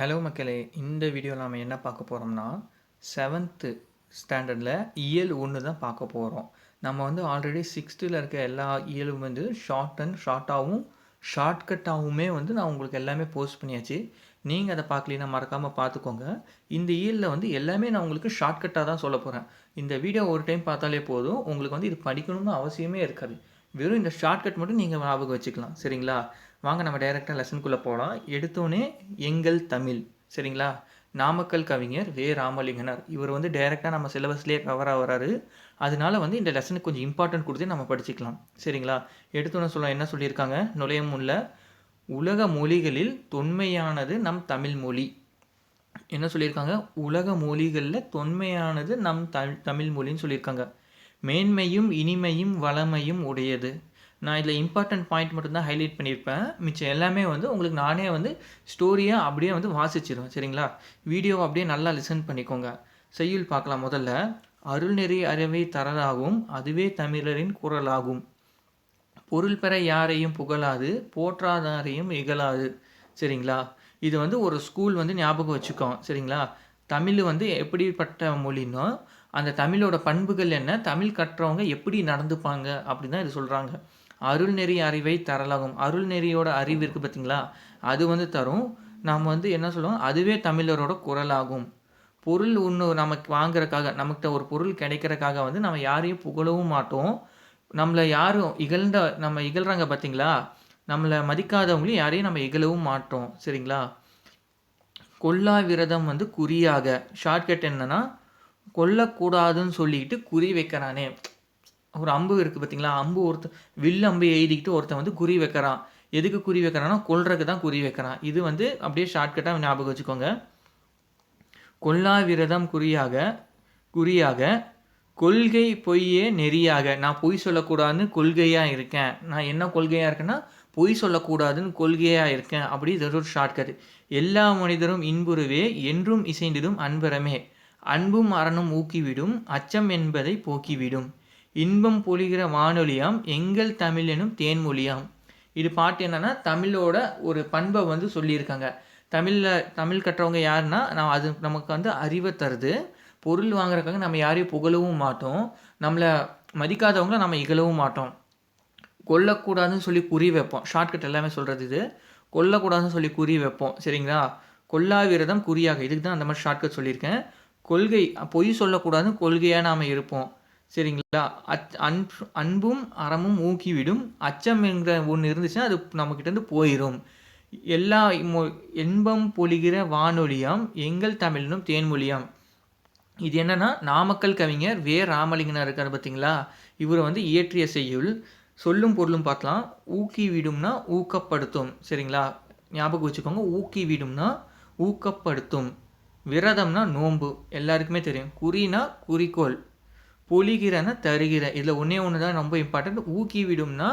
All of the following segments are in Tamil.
ஹலோ மக்களே! இந்த வீடியோல நாம என்ன பார்க்க போறோம்னா, 7த் ஸ்டாண்டர்ட்ல இயல் 1 தான் பார்க்க போறோம். நம்ம வந்து ஆல்ரெடி 6த்ல இருக்க எல்லா இயலும் வந்து ஷார்ட்டாவும், ஷார்ட்கட்டாவுமே வந்து நான் உங்களுக்கு எல்லாமே போஸ்ட் பண்ணியாச்சு. நீங்க அத பார்க்கலைன்னா மறக்காம பார்த்துக்கோங்க. இந்த இயல்ல வந்து எல்லாமே நான் உங்களுக்கு ஷார்ட்கட்டா தான் சொல்லப் போறேன். இந்த வீடியோ ஒரு டைம் பார்த்தாலே போதும். உங்களுக்கு வந்து இது படிக்கணும்னு அவசியமே இருக்காது. வெறும் இந்த ஷார்ட்கட் மட்டும் நீங்க ஞாபகம் வச்சுக்கலாம். சரிங்களா? வாங்க நம்ம டைரக்ட்டா லெசனுக்குள்ள போலாம். எடுத்தோனே எங்கள் தமிழ். சரிங்களா? நாமக்கல் கவிஞர் வே. ராமலிங்கனார். இவர் வந்து டைரக்ட்டா நம்ம சிலபஸ்லயே கவர் ஆவுறாரு. அதனால வந்து இந்த லெசனுக்கு கொஞ்சம் இம்பார்ட்டன்ட் குடுத்து நம்ம படிச்சுக்கலாம். சரிங்களா? எடுத்தோனே என்ன சொல்லியிருக்காங்க? நுழையும் முன்ல, உலக மொழிகளில் தொன்மையானது நம் தமிழ் மொழி. என்ன சொல்லியிருக்காங்க? உலக மொழிகள்ல தொன்மையானது நம் தமிழ் மொழின்னு சொல்லியிருக்காங்க. மேன்மையும், இனிமையும், வளமையும் உடையது. நான் இதில் இம்பார்ட்டன்ட் பாயிண்ட் மட்டும் தான் ஹைலைட் பண்ணியிருப்பேன். மிச்சம் எல்லாமே வந்து உங்களுக்கு நானே வந்து ஸ்டோரியா அப்படியே வந்து வாசிச்சிருவேன். சரிங்களா? வீடியோவ அப்படியே நல்லா லிசன் பண்ணிக்கோங்க. செய்யுள் பார்க்கலாம் முதல்ல. அருள்நெறி அறவை தரலாகும், அதுவே தமிழரின் குரலாகும். பொருள் பெற யாரையும் புகழாது, போற்றாதாரையும் இகழாது. சரிங்களா? இது வந்து ஒரு ஸ்கூல் வந்து ஞாபகம் வச்சுக்கோ. சரிங்களா? தமிழ் வந்து எப்படிப்பட்ட மொழின்னா, அந்த தமிழோட பண்புகள் என்ன? தமிழ் கற்றவங்க எப்படி நடந்துப்பாங்க? அப்படின்னு தான் இது சொல்றாங்க. அருள்நெறி அறிவை தரலாகும். அருள்நெறியோட அறிவு இருக்கு பார்த்தீங்களா? அது வந்து தரும். நாம வந்து என்ன சொல்லுவோம்? அதுவே தமிழரோட குரலாகும். பொருள் ஒண்ணு நமக்கு வாங்குறக்காக, நம்மகிட்ட ஒரு பொருள் கிடைக்கிறக்காக வந்து நம்ம யாரையும் புகழவும் மாட்டோம். நம்மள யாரும் நம்ம இகழ்றாங்க பார்த்தீங்களா? நம்மள மதிக்காதவங்களையும் யாரையும் நம்ம இகழவும் மாட்டோம். சரிங்களா? கொல்லா விரதம் வந்து குறியாக. ஷார்ட்கட் என்னன்னா, கொல்லக்கூடாதுன்னு சொல்லிட்டு குறி வைக்கிறானே. ஒரு அம்பு இருக்கு பார்த்தீங்களா? வில் அம்பு எய்திக்கிட்டு ஒருத்தன் வந்து குறி வைக்கிறான். எதுக்கு குறி வைக்கிறான்னா, கொல்றதுக்கு தான் குறி வைக்கிறான். இது வந்து அப்படியே ஷார்ட்கட்டா ஞாபகம் வச்சுக்கோங்க. கொல்லா விரதம் குறியாக, கொள்கை பொய்யே நெறியாக. நான் பொய் சொல்லக்கூடாதுன்னு கொள்கையா இருக்கேன். நான் என்ன கொள்கையா இருக்கேன்னா, பொய் சொல்லக்கூடாதுன்னு கொள்கையா இருக்கேன். அப்படி இது ஒரு ஷார்ட்கட். எல்லா மனிதரும் இன்புறவே என்றும் இசைந்திடும் அன்பரமே. அன்பும் அறனும் ஊக்கிவிடும், அச்சம் என்பதை போக்கிவிடும். இன்பம் பொழிகிற வானொலியாம், எங்கள் தமிழ் எனும் தேன்மொழியாம். இது பாட்டு என்னன்னா, தமிழோட ஒரு பண்பை வந்து சொல்லியிருக்காங்க. தமிழ் கற்றவங்க யாருன்னா, அது நமக்கு வந்து அறிவை தருது. பொருள் வாங்குறதுக்காக நம்ம யாரையும் புகழவும் மாட்டோம். நம்மள மதிக்காதவங்கள நம்ம இகழவும் மாட்டோம். கொல்லக்கூடாதுன்னு சொல்லி குறி வைப்போம். ஷார்ட்கட் எல்லாமே சொல்றது இது. கொல்லக்கூடாதுன்னு சொல்லி குறி வைப்போம். சரிங்களா? கொல்லா விரதம் குறியாக. இதுக்கு தான் அந்த மாதிரி ஷார்ட்கட் சொல்லியிருக்கேன். கொள்கை பொய் சொல்லக்கூடாதுன்னு கொள்கையா நாம இருப்போம். சரிங்களா? அன்பும் அறமும் ஊக்கிவிடும். அச்சம் என்கிற ஒண்ணு இருந்துச்சுன்னா, அது நம்மகிட்டேருந்து போயிரும். எல்லா இன்பம் பொழிகிற வானொலியாம், எங்கள் தமிழனும் தேன்மொழியாம். இது என்னன்னா, நாமக்கல் கவிஞர் வே. ராமலிங்கனார் இருக்காரு பார்த்தீங்களா? இவர் வந்து இயற்றிய செய்யுள். சொல்லும் பொருளும் பார்க்கலாம். ஊக்கிவிடும்னா ஊக்கப்படுத்தும். சரிங்களா? ஞாபகம் வச்சுக்கோங்க. ஊக்கிவிடும்னா ஊக்கப்படுத்தும். விரதம்னா நோன்பு. எல்லாருக்குமே தெரியும். குறினா குறிக்கோள். பொழிகிறனா தருகிற. இதில் ஒண்ணே ஒன்று தான் ரொம்ப இம்பார்ட்டன்ட். ஊக்கிவிடும்னா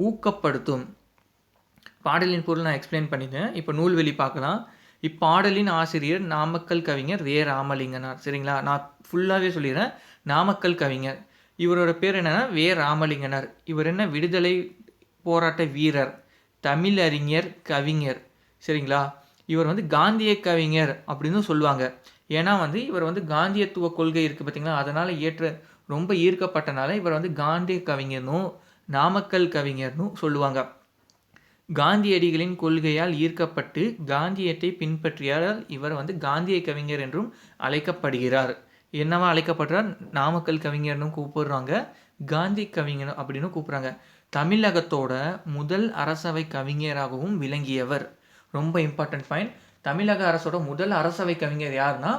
ஊக்கப்படுத்தும். பாடலின் பொருள் நான் எக்ஸ்பிளைன் பண்ணிட்டேன். இப்போ நூல்வெளி பார்க்கலாம். இப்பாடலின் ஆசிரியர் நாமக்கல் கவிஞர் வே. ராமலிங்கனார். சரிங்களா? நான் ஃபுல்லாவே சொல்லிடுறேன். நாமக்கல் கவிஞர். இவரோட பேர் என்னன்னா வே. ராமலிங்கனார். இவர் என்ன விடுதலை போராட்ட வீரர், தமிழறிஞர், கவிஞர். சரிங்களா? இவர் வந்து காந்திய கவிஞர் அப்படின்னு சொல்லுவாங்க. ஏன்னா வந்து இவர் வந்து காந்தியத்துவ கொள்கை இருக்கு பார்த்தீங்களா? அதனால ரொம்ப ஈர்க்கப்பட்டனால இவர் வந்து காந்திய கவிஞர்னும், நாமக்கல் கவிஞர்னும் சொல்லுவாங்க. காந்தியடிகளின் கொள்கையால் ஈர்க்கப்பட்டு காந்தியத்தை பின்பற்றியால் இவர் வந்து காந்திய கவிஞர் என்றும் அழைக்கப்படுகிறார். என்னவா அழைக்கப்படுறார்? நாமக்கல் கவிஞர்னு கூப்பிடுறாங்க, காந்தி கவிஞர் அப்படின்னு கூப்பிடுறாங்க. தமிழகத்தோட முதல் அரசவை கவிஞராகவும் விளங்கியவர். ரொம்ப இம்பார்ட்டன்ட் பாயிண்ட். தமிழக அரசோட முதல் அரசவை கவிஞர் யாருன்னா,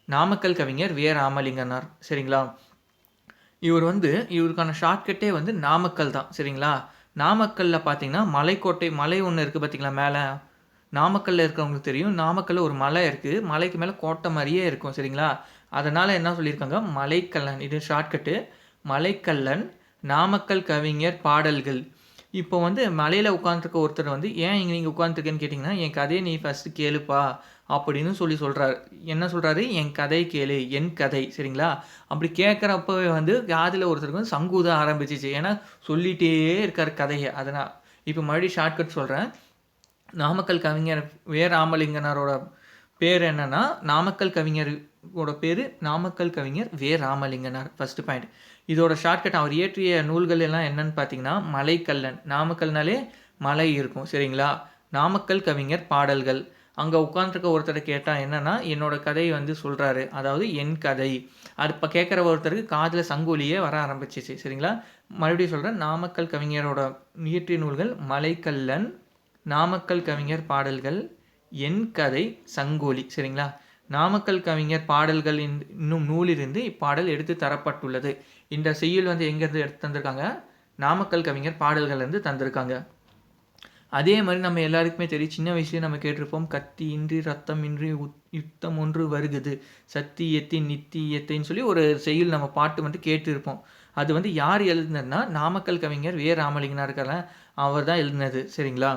நாமக்கல் கவிஞர் வே. ராமலிங்கனார். சரிங்களா? இவருக்கான ஷார்ட்கட்டே வந்து நாமக்கல் தான். சரிங்களா? நாமக்கல்ல பார்த்தீங்கன்னா, மலை ஒண்ணு இருக்கு பார்த்தீங்களா மேல? நாமக்கல்ல இருக்கிறவங்களுக்கு தெரியும். நாமக்கல்ல ஒரு மலை இருக்கு. மலைக்கு மேல கோட்டை மாரியே இருக்கும். சரிங்களா? அதனால என்ன சொல்லியிருக்காங்க? மலைக்கல்லன். இது ஷார்ட்கட்டு. மலைக்கல்லன், நாமக்கல் கவிஞர் பாடல்கள். இப்போ வந்து மலையில உட்காந்துருக்க ஒருத்தர் வந்து, "ஏன் இங்க நீங்க உட்காந்துருக்கேன்னு கேட்டீங்கன்னா, என் கதைய நீ ஃபர்ஸ்ட்டு கேளுப்பா" அப்படின்னு சொல்றாரு. என்ன சொல்றாரு? "என் கதை கேளு. என் கதை." சரிங்களா? அப்படி கேட்கறப்பவே வந்து காதுல ஒருத்தருக்கு வந்து சங்கு ஊத ஆரம்பிச்சுச்சு. ஏன்னா சொல்லிட்டே இருக்காரு கதைய. இப்போ மறுபடியும் ஷார்ட்கட் சொல்றேன். நாமக்கல் கவிஞர் வே. ராமலிங்கனாரோட பேர் என்னன்னா, நாமக்கல் கவிஞரோட பேரு நாமக்கல் கவிஞர் வே. ராமலிங்கனார். First point. இதோட ஷார்ட்கட் அவர் இயற்றிய நூல்கள் எல்லாம் என்னன்னு பார்த்தீங்கன்னா, மலைக்கல்லன். நாமக்கல்னாலே மலை இருக்கும். சரிங்களா? நாமக்கல் கவிஞர் பாடல்கள். அங்க உட்கார்ந்திருக்க ஒருத்தர கேட்டா என்னன்னா, என்னோட கதைய வந்து சொல்றாரு. அதாவது என் கதை. அது இப்ப கேட்கிற ஒருத்தருக்கு காதுல சங்கொலியே வர ஆரம்பிச்சுச்சு. சரிங்களா? மறுபடியும் சொல்றேன். நாமக்கல் கவிஞரோட இயற்றிய நூல்கள் மலைக்கல்லன், நாமக்கல் கவிஞர் பாடல்கள், என் கதை, சங்கொலி. சரிங்களா? நாமக்கல் கவிஞர் பாடல்கள் என்னும் நூலிலிருந்து இப்பாடல் எடுத்து தரப்பட்டுள்ளது. இந்த செய்யுள் வந்து எங்கேருந்து எடுத்து தந்திருக்காங்க? நாமக்கல் கவிஞர் பாடல்கள்லேருந்து தந்திருக்காங்க. அதே மாதிரி நம்ம எல்லாருக்குமே தெரியும், சின்ன வயசுலேயே நம்ம கேட்டிருப்போம், கத்தி இன்றி ரத்தம் இன்றி யுத்தம் ஒன்று வருகுது, சத்தி எத்தி நித்தி எத்தைன்னு சொல்லி ஒரு செய்யுள் நம்ம பாட்டு வந்து கேட்டிருப்போம். அது வந்து யார் எழுதுனதுன்னா, நாமக்கல் கவிஞர் வே. ராமலிங்கனார் இருக்கார்ல, அவர் தான் எழுதினது. சரிங்களா?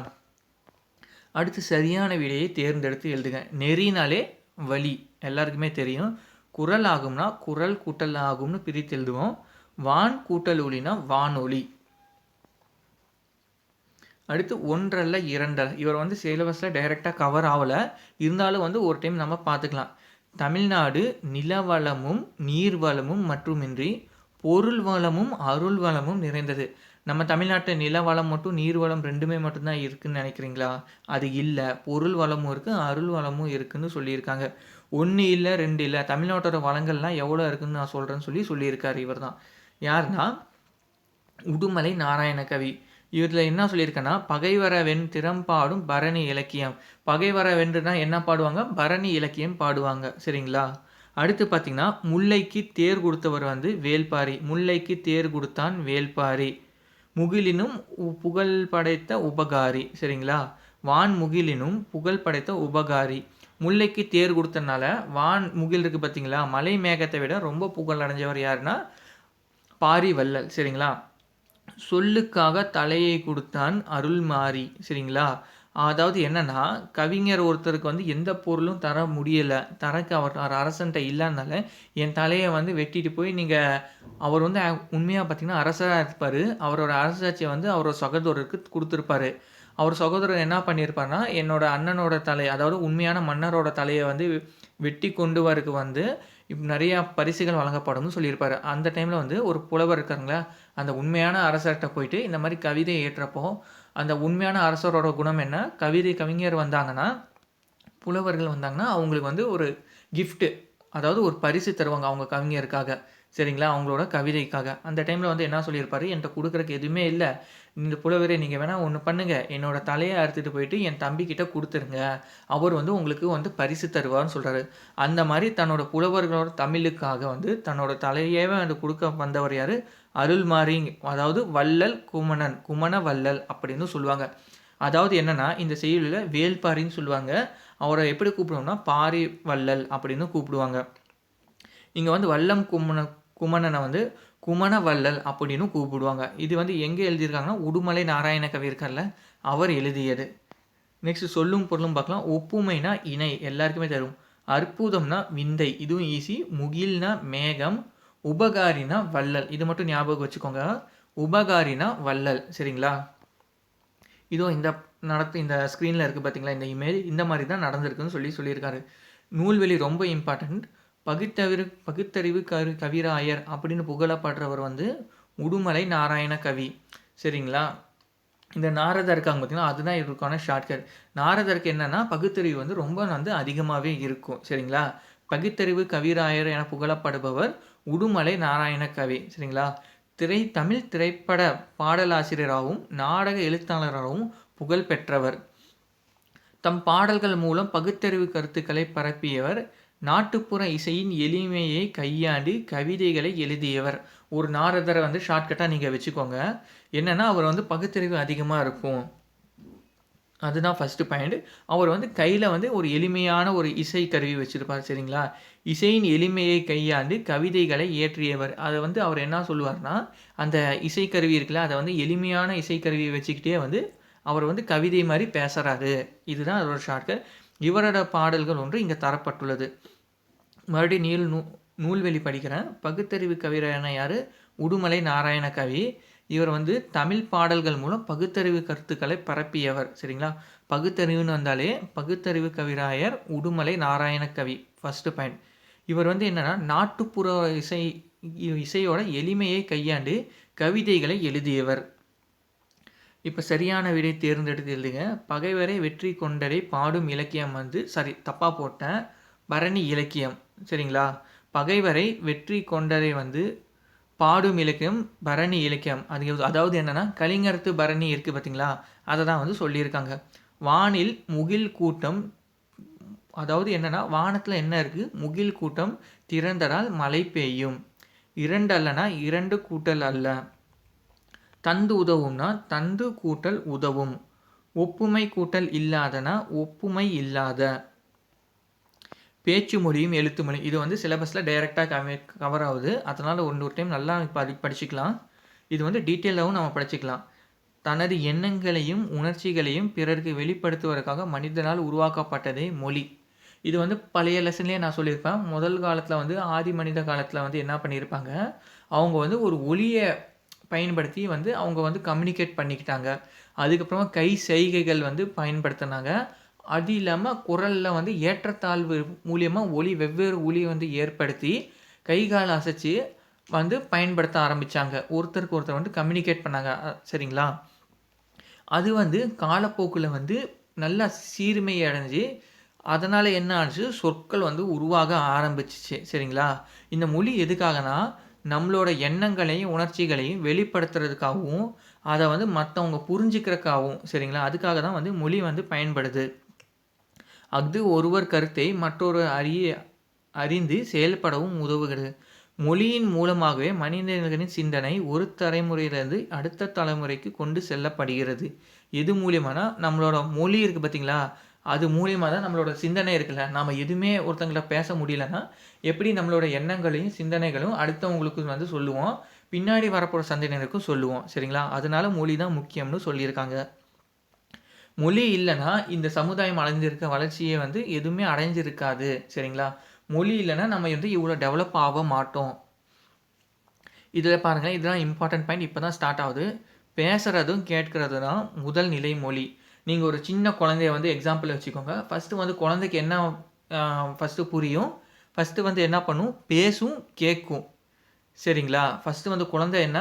அடுத்து சரியான விடையை தேர்ந்தெடுத்து எழுதுக. நெறினாலே வழி, எல்லாருக்குமே தெரியும். குரல் ஆகும்னா குரல் கூட்டல் ஆகும்னு பிரித்து எழுதுவோம். வான் கூட்டல் ஒளினா வானொலி. அடுத்து ஒன்றல்ல இரண்டல்ல. இவர் வந்து சிலபஸில் டைரெக்டாக கவர் ஆகலை, இருந்தாலும் வந்து ஒரு டைம் நம்ம பார்த்துக்கலாம். தமிழ்நாடு நிலவளமும் நீர்வளமும் மட்டுமின்றி பொருள் வளமும் அருள் வளமும் நிறைந்தது. நம்ம தமிழ்நாட்டில் நிலவளம் மட்டும் நீர்வளம் ரெண்டுமே மட்டும்தான் இருக்குதுன்னு நினைக்கிறீங்களா? அது இல்லை. பொருள் வளமும் இருக்குது, அருள் வளமும் இருக்குதுன்னு சொல்லியிருக்காங்க. 1 இல்லை 2 இல்லை, தமிழ்நாட்டோட வளங்கள்லாம் எவ்வளோ இருக்குதுன்னு நான் சொல்கிறேன்னு சொல்லியிருக்காரு இவர் தான். யாருன்னா உடுமலை நாராயண கவி. இதில் என்ன சொல்லியிருக்கேன்னா, பகைவர வென் திறம்பாடும் பரணி இலக்கியம். பகைவர வென்றுனா என்ன பாடுவாங்க? பரணி இலக்கியம் பாடுவாங்க. சரிங்களா? அடுத்து பார்த்தீங்கன்னா, முல்லைக்கு தேர் கொடுத்தவர் வந்து வேள்பாரி. முல்லைக்கு தேர் கொடுத்தான் வேள்பாரி. முகிலினும் புகழ் படைத்த உபகாரி. சரிங்களா? வான் முகிலினும் புகழ் படைத்த உபகாரி. முல்லைக்கு தேர் கொடுத்தனால வான் முகில் இருக்குது பார்த்தீங்களா, மலை மேகத்தை விட ரொம்ப புகழ் அடைஞ்சவர் யாருன்னா பாரி வள்ளல். சரிங்களா? சொல்லுக்காக தலையை கொடுத்தான் அருள் மாறி. சரிங்களா? அதாவது என்னன்னா, கவிஞர் ஒருத்தருக்கு வந்து எந்த பொருளும் தர முடியலை, தரக்கு அவர் அரசன்ட்ட இல்லைனால என் தலையை வந்து வெட்டிட்டு போய் நீங்கள், அவர் வந்து உண்மையாக பார்த்தீங்கன்னா அரசராக இருப்பார். அவரோட அரசாட்சியை வந்து அவரோட சகோதரருக்கு கொடுத்துருப்பாரு. அவர் சகோதரர் என்ன பண்ணியிருப்பார்னா, என்னோட அண்ணனோட தலை, அதாவது உண்மையான மன்னரோட தலையை வந்து வெட்டி கொண்டு வரக்கு வந்து நிறையா பரிசுகள் வழங்கப்படும்னு சொல்லியிருப்பாரு. அந்த டைமில் வந்து ஒரு புலவர் இருக்காருங்களா, அந்த உண்மையான அரசர்கிட்ட போயிட்டு இந்த மாதிரி கவிதை ஏற்றப்போ, அந்த உண்மையான அரசரோட குணம் என்ன, கவிஞர் வந்தாங்கன்னா, புலவர்கள் வந்தாங்கன்னா அவங்களுக்கு வந்து ஒரு கிஃப்ட்டு, அதாவது ஒரு பரிசு தருவாங்க அவங்க கவிஞருக்காக. சரிங்களா? அவங்களோட கவிதைக்காக. அந்த டைமில் வந்து என்ன சொல்லியிருப்பாரு, என்கிட்ட கொடுக்குறக்கு எதுவுமே இல்லை, இந்த புலவரே நீங்கள் வேணால் ஒன்று பண்ணுங்கள், என்னோட தலையை அறுத்துட்டு போயிட்டு என் தம்பிக்கிட்ட கொடுத்துருங்க, அவர் வந்து உங்களுக்கு வந்து பரிசு தருவார்னு சொல்கிறாரு. அந்த மாதிரி தன்னோட புலவர்களோட தமிழுக்காக வந்து தன்னோட தலையவே வந்து கொடுக்க வந்தவர் யார்? அருள்மாரி, அதாவது வள்ளல் குமணன், குமண வள்ளல் அப்படின்னு சொல்லுவாங்க. அதாவது என்னன்னா, இந்த செய்யுளில் வேள்பாரின்னு சொல்லுவாங்க. அவரை எப்படி கூப்பிடுவோம்னா பாரி வள்ளல் அப்படின்னு கூப்பிடுவாங்க. இங்கே வந்து வல்லம் குமணனை வந்து குமண வள்ளல் அப்படின்னு கூப்பிடுவாங்க. இது வந்து எங்கே எழுதியிருக்காங்கன்னா, உடுமலை நாராயண கவி இருக்கார்ல, அவர் எழுதியது. நெக்ஸ்ட் சொல்லும் பொருளும் பார்க்கலாம். ஒப்புமைனா இணை, எல்லாருக்குமே தரும். அற்புதம்னா விந்தை, இதுவும் ஈஸி. முகில்னா மேகம். உபகாரினா வள்ளல், இது மட்டும் ஞாபகம் வச்சுக்கோங்க. உபகாரினா வள்ளல். சரிங்களா? இதோ இந்த ஸ்க்ரீனில் இருக்குது பார்த்தீங்களா, இந்த இமேஜ் இந்த மாதிரி தான் நடந்திருக்குன்னு சொல்லியிருக்காரு. நூல்வெளி ரொம்ப இம்பார்ட்டண்ட். பகுத்தறிவு கவிராயர் அப்படின்னு புகழப்படுறவர் வந்து உடுமலை நாராயண கவி. சரிங்களா? இந்த நாரதர் இருக்காங்க பார்த்தீங்கன்னா, அதுதான் இவருக்கான ஷார்ட்கட். நாரதருக்கு என்னென்னா பகுத்தறிவு வந்து ரொம்ப வந்து அதிகமாகவே இருக்கும். சரிங்களா? பகுத்தறிவு கவிராயர் என புகழப்படுபவர் உடுமலை நாராயண கவி. சரிங்களா? தமிழ் திரைப்பட பாடலாசிரியராகவும் நாடக எழுத்தாளராகவும் புகழ் பெற்றவர். தம் பாடல்கள் மூலம் பகுத்தறிவு கருத்துக்களை பரப்பியவர். நாட்டுப்புற இசையின் எளிமையை கையாண்டு கவிதைகளை எழுதியவர். ஒரு நாரதரை வந்து ஷார்ட்கட்டாக நீங்கள் வச்சுக்கோங்க. என்னென்னா, அவர் வந்து பகுத்தறிவு அதிகமாக இருக்கும், அதுதான் ஃபஸ்ட்டு பாயிண்ட். அவர் வந்து கையில் வந்து ஒரு எளிமையான ஒரு இசை கருவி வச்சுருப்பார். சரிங்களா? இசையின் எளிமையை கையாண்டு கவிதைகளை இயற்றியவர். அதை வந்து அவர் என்ன சொல்லுவார்னா, அந்த இசைக்கருவி இருக்குல்ல, அதை வந்து எளிமையான இசைக்கருவியை வச்சுக்கிட்டே வந்து அவர் வந்து கவிதை மாதிரி பேசுகிறாரு. இதுதான் அவரோட ஷார்ட்கட். இவரோட பாடல்கள் ஒன்று இங்கே தரப்பட்டுள்ளது. மறுபடியும் நூல்வெளி படிக்கிறேன். பகுத்தறிவு கவிராயன யார்? உடுமலை நாராயண கவி. இவர் வந்து தமிழ் பாடல்கள் மூலம் பகுத்தறிவு கருத்துக்களை பரப்பியவர். சரிங்களா? பகுத்தறிவுன்னு வந்தாலே பகுத்தறிவு கவிராயர் உடுமலை நாராயண கவி ஃபர்ஸ்ட் பாயிண்ட். இவர் வந்து என்னன்னா நாட்டுப்புற இசையோட எளிமையை கையாண்டு கவிதைகளை எழுதியவர். இப்போ சரியான விடை தேர்ந்தெடுத்து எழுதுங்க. பகைவரை வெற்றி கொண்டரை பாடும் இலக்கியம் வந்து தப்பாக போட்டேன், பரணி இலக்கியம். சரிங்களா? பகைவரை வெற்றி கொண்டரை வந்து பாடும் இலக்கியம் பரணி இலக்கியம். அதாவது என்னன்னா கலிங்கத்து பரணி இருக்குது பார்த்தீங்களா, அதை தான் வந்து சொல்லியிருக்காங்க. வானில் முகில் கூட்டம், அதாவது என்னன்னா வானத்தில் என்ன இருக்குது, முகில் கூட்டம் திறந்ததால் மழை பெய்யும். 2 அல்லனா 2 கூட்டல் அல்ல. தந்து உதவும்னா தந்து கூட்டல் உதவும். ஒப்புமை கூட்டல் இல்லாதனா ஒப்புமை இல்லாத. பேச்சு மொழியும் எழுத்து மொழியும் இது வந்து சிலபஸில் டைரெக்டாக கவர் ஆகுது. அதனால் ஒரு டைம் நல்லா படிச்சுக்கலாம். இது வந்து டீட்டெயிலாகவும் நம்ம படிச்சுக்கலாம். தனது எண்ணங்களையும் உணர்ச்சிகளையும் பிறருக்கு வெளிப்படுத்துவதற்காக மனிதனால் உருவாக்கப்பட்டதே மொழி. இது வந்து பழைய லெசன்லேயே நான் சொல்லியிருப்பேன். முதல் காலத்தில் வந்து ஆதி மனித காலத்தில் வந்து என்ன பண்ணியிருப்பாங்க, அவங்க வந்து ஒரு ஒலியை பயன்படுத்தி வந்து அவங்க வந்து கம்யூனிகேட் பண்ணிக்கிட்டாங்க. அதுக்கப்புறமா கை செய்கைகள் வந்து பயன்படுத்தினாங்க. அது இல்லாமல் குரலில் வந்து ஏற்றத்தாழ்வு மூலியமாக வெவ்வேறு ஒலியை வந்து ஏற்படுத்தி கை கால் அசைச்சு வந்து பயன்படுத்த ஆரம்பித்தாங்க. ஒருத்தருக்கு ஒருத்தர் வந்து கம்யூனிகேட் பண்ணாங்க. சரிங்களா? அது வந்து காலப்போக்கில் வந்து நல்லா சீர்மை அடைஞ்சு அதனால் என்ன ஆச்சு, சொற்கள் வந்து உருவாக ஆரம்பிச்சிச்சு. சரிங்களா? இந்த மொழி எதுக்காகனா நம்மளோட எண்ணங்களையும் உணர்ச்சிகளையும் வெளிப்படுத்துறதுக்காகவும் அதை வந்து மற்றவங்க புரிஞ்சுக்கிறதுக்காகவும், சரிங்களா, அதுக்காக தான் வந்து மொழி வந்து பயன்படுது. அது ஒருவர் கருத்தை மற்றொரு அறிந்து செயல்படவும் உதவுகிறது. மொழியின் மூலமாகவே மனிதர்களின் சிந்தனை ஒரு தலைமுறையிலிருந்து அடுத்த தலைமுறைக்கு கொண்டு செல்லப்படுகிறது. எது மூலியமானா நம்மளோட மொழி இருக்குது பார்த்தீங்களா, அது மூலியமாக தான் நம்மளோட சிந்தனை இருக்குல்ல. நாம் எதுவுமே ஒருத்தங்களை பேச முடியலன்னா எப்படி நம்மளோட எண்ணங்களையும் சிந்தனைகளும் அடுத்தவங்களுக்கு வந்து சொல்லுவோம், பின்னாடி வரப்போகிற சந்ததியினருக்கும் சொல்லுவோம். சரிங்களா? அதனால மொழி தான் முக்கியம்னு சொல்லியிருக்காங்க. மொழி இல்லைன்னா இந்த சமுதாயம் அடைஞ்சிருக்க வளர்ச்சியை வந்து எதுவுமே அடைஞ்சிருக்காது. சரிங்களா? மொழி இல்லைன்னா நம்ம வந்து இவ்வளோ டெவலப் ஆக மாட்டோம். இதில் பாருங்கள், இதுதான் இம்பார்ட்டன்ட் பாயிண்ட். இப்போ தான் ஸ்டார்ட் ஆகுது. பேசுகிறதும் கேட்கறது தான் முதல் நிலை மொழி. நீங்கள் ஒரு சின்ன குழந்தைய வந்து எக்ஸாம்பிள் வச்சுக்கோங்க. ஃபஸ்ட்டு வந்து குழந்தைக்கு என்ன ஃபஸ்ட்டு புரியும், ஃபஸ்ட்டு வந்து என்ன பண்ணும், பேசும் கேட்கும். சரிங்களா? ஃபஸ்ட்டு வந்து குழந்தை என்ன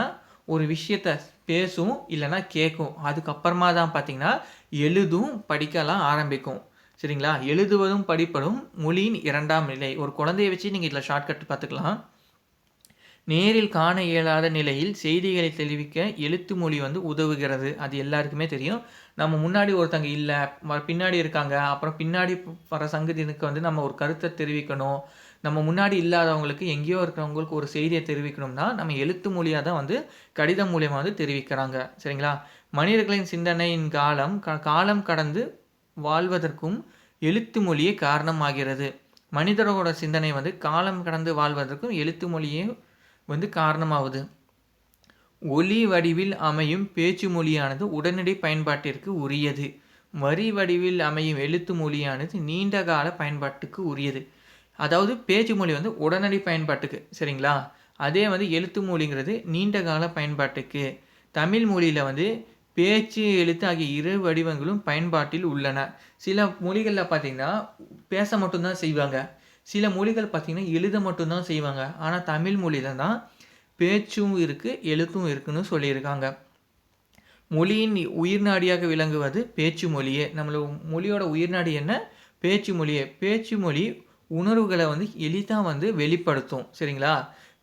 ஒரு விஷயத்த பேசும் இல்லைன்னா கேட்கும். அதுக்கப்புறமா தான் பார்த்தீங்கன்னா எழுதும் படிக்கலாம் ஆரம்பிக்கும். சரிங்களா? எழுதுவதும் படிப்பதும் மொழியின் 2ஆம் நிலை. ஒரு குழந்தைய வச்சு நீங்கள் இதில் ஷார்ட்கட் பார்த்துக்கலாம். நேரில் காண இயலாத நிலையில் செய்திகளை தெரிவிக்க எழுத்து மொழி வந்து உதவுகிறது. அது எல்லாருக்குமே தெரியும். நம்ம முன்னாடி ஒருத்தங்க இல்லை, பின்னாடி இருக்காங்க, அப்புறம் பின்னாடி வர சங்கதியினருக்கு வந்து நம்ம ஒரு கருத்தை தெரிவிக்கணும். நம்ம முன்னாடி இல்லாதவங்களுக்கு எங்கேயோ இருக்கிறவங்களுக்கு ஒரு செய்தியை தெரிவிக்கணும்னா நம்ம எழுத்து மொழியாக தான் வந்து கடிதம் மூலியமாக வந்து தெரிவிக்கிறாங்க. சரிங்களா? மனிதர்களின் சிந்தனையின் காலம் கடந்து வாழ்வதற்கும் எழுத்து மொழியே காரணமாகிறது. மனிதரோட சிந்தனை வந்து காலம் கடந்து வாழ்வதற்கும் எழுத்து மொழியே வந்து காரணமாகுது. ஒலி வடிவில் அமையும் பேச்சு மொழியானது உடனடி பயன்பாட்டிற்கு உரியது. வரி வடிவில் அமையும் எழுத்து மொழியானது நீண்ட கால பயன்பாட்டுக்கு உரியது. அதாவது பேச்சு மொழி வந்து உடனடி பயன்பாட்டுக்கு, சரிங்களா? அதே வந்து எழுத்து மொழிங்கிறது நீண்ட கால பயன்பாட்டுக்கு. தமிழ் மொழியில் வந்து பேச்சு எழுத்து ஆகிய இரு வடிவங்களும் பயன்பாட்டில் உள்ளன. சில மொழிகளில் பார்த்திங்கன்னா பேச மட்டும்தான் செய்வாங்க, சில மொழிகள் பார்த்திங்கன்னா எழுத மட்டும்தான் செய்வாங்க. ஆனால் தமிழ் மொழியில் தான் பேச்சும் இருக்குது எழுத்தும் இருக்குன்னு சொல்லியிருக்காங்க. மொழியின் உயிர்நாடியாக விளங்குவது பேச்சு மொழியே. நம்மளோட மொழியோட உயிர்நாடி என்ன? பேச்சு மொழியே. பேச்சு மொழி உணர்வுகளை வந்து எளிதாக வந்து வெளிப்படுத்தும். சரிங்களா?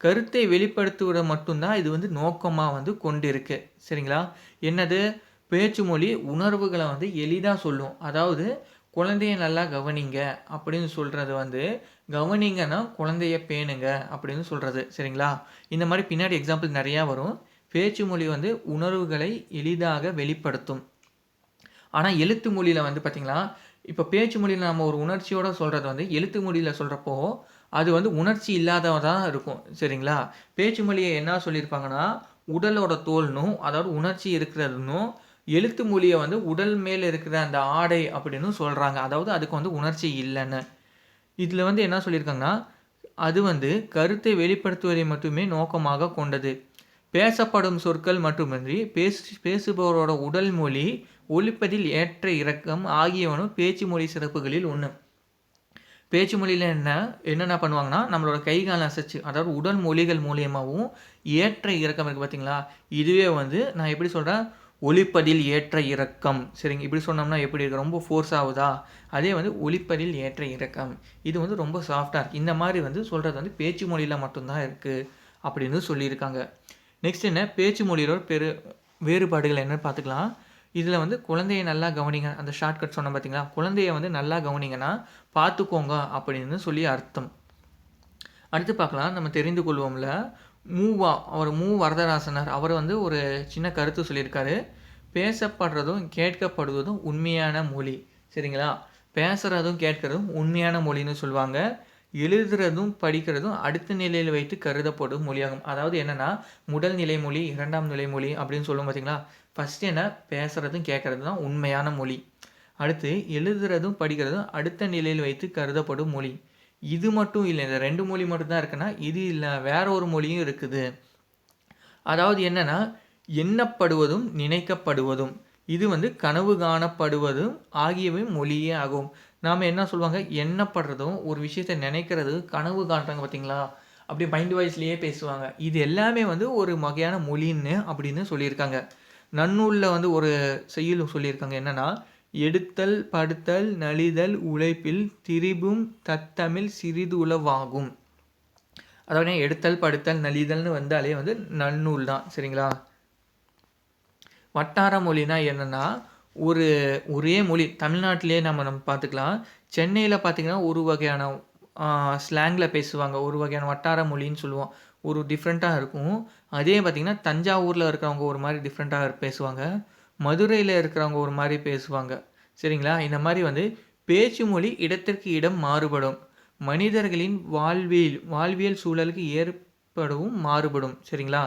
கருத்தை வெளிப்படுத்துவதை மட்டும்தான் இது வந்து நோக்கமாக வந்து கொண்டிருக்கு. சரிங்களா? என்னது? பேச்சு மொழி உணர்வுகளை வந்து எளிதாக சொல்லும். அதாவது குழந்தைய நல்லா கவனிங்க அப்படின்னு சொல்கிறது வந்து கவனிங்கன்னா குழந்தைய பேணுங்க அப்படின்னு சொல்கிறது. சரிங்களா? இந்த மாதிரி பின்னாடி எக்ஸாம்பிள் நிறையா வரும். பேச்சு மொழி வந்து உணர்வுகளை எளிதாக வெளிப்படுத்தும். ஆனால் எழுத்து மொழியில் வந்து பார்த்திங்களா, இப்போ பேச்சு மொழியில் நம்ம ஒரு உணர்ச்சியோடு சொல்கிறது வந்து எழுத்து மொழியில் சொல்கிறப்போ அது வந்து உணர்ச்சி இல்லாததாக இருக்கும். சரிங்களா? பேச்சு மொழியை என்ன சொல்லியிருப்பாங்கன்னா உடலோட தோல்னும் அதாவது உணர்ச்சி இருக்கிறதுனும், எழுத்து மொழியை வந்து உடல் மேல் இருக்கிற அந்த ஆடை அப்படின்னு சொல்கிறாங்க. அதாவது அதுக்கு வந்து உணர்ச்சி இல்லைன்னு. இதில் வந்து என்ன சொல்லியிருக்காங்கன்னா அது வந்து கருத்தை வெளிப்படுத்துவதை மட்டுமே நோக்கமாக கொண்டது. பேசப்படும் சொற்கள் மட்டுமின்றி பேசுபவரோட உடல் மொழி ஒலிப்பதில் ஏற்ற இறக்கம் ஆகியவனும் பேச்சு மொழி சிறப்புகளில் ஒன்று. பேச்சு மொழியில் என்னென்ன பண்ணுவாங்கன்னா, நம்மளோட கை கால் அசைச்சு, அதாவது உடல் மொழிகள் மூலியமாகவும் ஏற்ற இறக்கம் இருக்குது பார்த்தீங்களா? இதுவே வந்து நான் எப்படி சொல்கிறேன், ஒலிப்பதில் ஏற்ற இறக்கம். சரிங்க, இப்படி சொன்னோம்னா எப்படி இருக்கு, ரொம்ப ஃபோர்ஸ் ஆகுதா? அதே வந்து ஒலிப்பதில் ஏற்ற இறக்கம், இது வந்து ரொம்ப சாஃப்டாக இருக்குது. இந்த மாதிரி வந்து சொல்கிறது வந்து பேச்சு மொழியில் மட்டும்தான் இருக்குது அப்படின்னு சொல்லியிருக்காங்க. நெக்ஸ்ட் என்ன, பேச்சு மொழியோட வேறுபாடுகள் என்னன்னு பார்த்துக்கலாம். இதில் வந்து குழந்தையை நல்லா கவனிங்க, அந்த ஷார்ட்கட் சொன்ன பார்த்தீங்களா, குழந்தையை வந்து நல்லா கவனிங்கன்னா பார்த்துக்கோங்க அப்படின்னு சொல்லி அர்த்தம். அடுத்து பார்க்கலாம், நம்ம தெரிந்து கொள்வோம்ல, அவர் வரதராசனார் அவர் வந்து ஒரு சின்ன கருத்து சொல்லியிருக்காரு. பேசப்படுறதும் கேட்கப்படுவதும் உண்மையான மொழி. சரிங்களா, பேசுகிறதும் கேட்கறதும் உண்மையான மொழின்னு சொல்லுவாங்க. எழுதுறதும் படிக்கிறதும் அடுத்த நிலையில் வைத்து கருதப்படும் மொழியாகும். அதாவது என்னென்னா, முதல் நிலை மொழி, இரண்டாம் நிலை மொழி அப்படின்னு சொல்லுவோம் பார்த்தீங்களா. ஃபஸ்ட்டு என்ன, பேசுகிறதும் கேட்குறது தான் உண்மையான மொழி. அடுத்து எழுதுறதும் படிக்கிறதும் அடுத்த நிலையில் வைத்து கருதப்படும் மொழி. இது மட்டும் இல்லை, இந்த 2 மொழி மட்டும்தான் இருக்குன்னா, இது இல்லை, வேற ஒரு மொழியும் இருக்குது. அதாவது என்னென்னா, எண்ணப்படுவதும் நினைக்கப்படுவதும், இது வந்து கனவு காணப்படுவதும் ஆகியவை மொழியே ஆகும். நாம் என்ன சொல்லுவாங்க, எண்ணப்படுறதும் ஒரு விஷயத்தை நினைக்கிறது, கனவு காண்றாங்க பார்த்தீங்களா, அப்படி மைண்ட் வாய்ஸ்லேயே பேசுவாங்க. இது எல்லாமே வந்து ஒரு வகையான மொழின்னு அப்படின்னு சொல்லியிருக்காங்க. நன்னூலில் வந்து ஒரு செய்யுள் சொல்லியிருக்காங்க, என்னென்னா, எடுத்தல் படுத்தல் நலிதல் உழைப்பில் திரிபும் தத்தமிழ் சிறிது உளவாகும். அதாவது எடுத்தல் படுத்தல் நலிதல்னு வந்தாலே வந்து நன்னூல் தான். சரிங்களா, வட்டார மொழினா என்னென்னா, ஒரே மொழி தமிழ்நாட்டிலே நம்ம பார்த்துக்கலாம். சென்னையில் பார்த்திங்கன்னா ஒரு வகையான ஸ்லாங்கில் பேசுவாங்க, ஒரு வகையான வட்டார மொழின்னு சொல்லுவோம், ஒரு டிஃப்ரெண்ட்டாக இருக்கும். அதே பார்த்திங்கன்னா தஞ்சாவூரில் இருக்கிறவங்க ஒரு மாதிரி டிஃப்ரெண்ட்டாக பேசுவாங்க, மதுரையில் இருக்கிறவங்க ஒரு மாதிரி பேசுவாங்க. சரிங்களா, இந்த மாதிரி வந்து பேச்சு மொழி இடத்திற்கு இடம் மாறுபடும், மனிதர்களின் வாழ்வியல் சூழலுக்கு ஏற்படவும் மாறுபடும். சரிங்களா,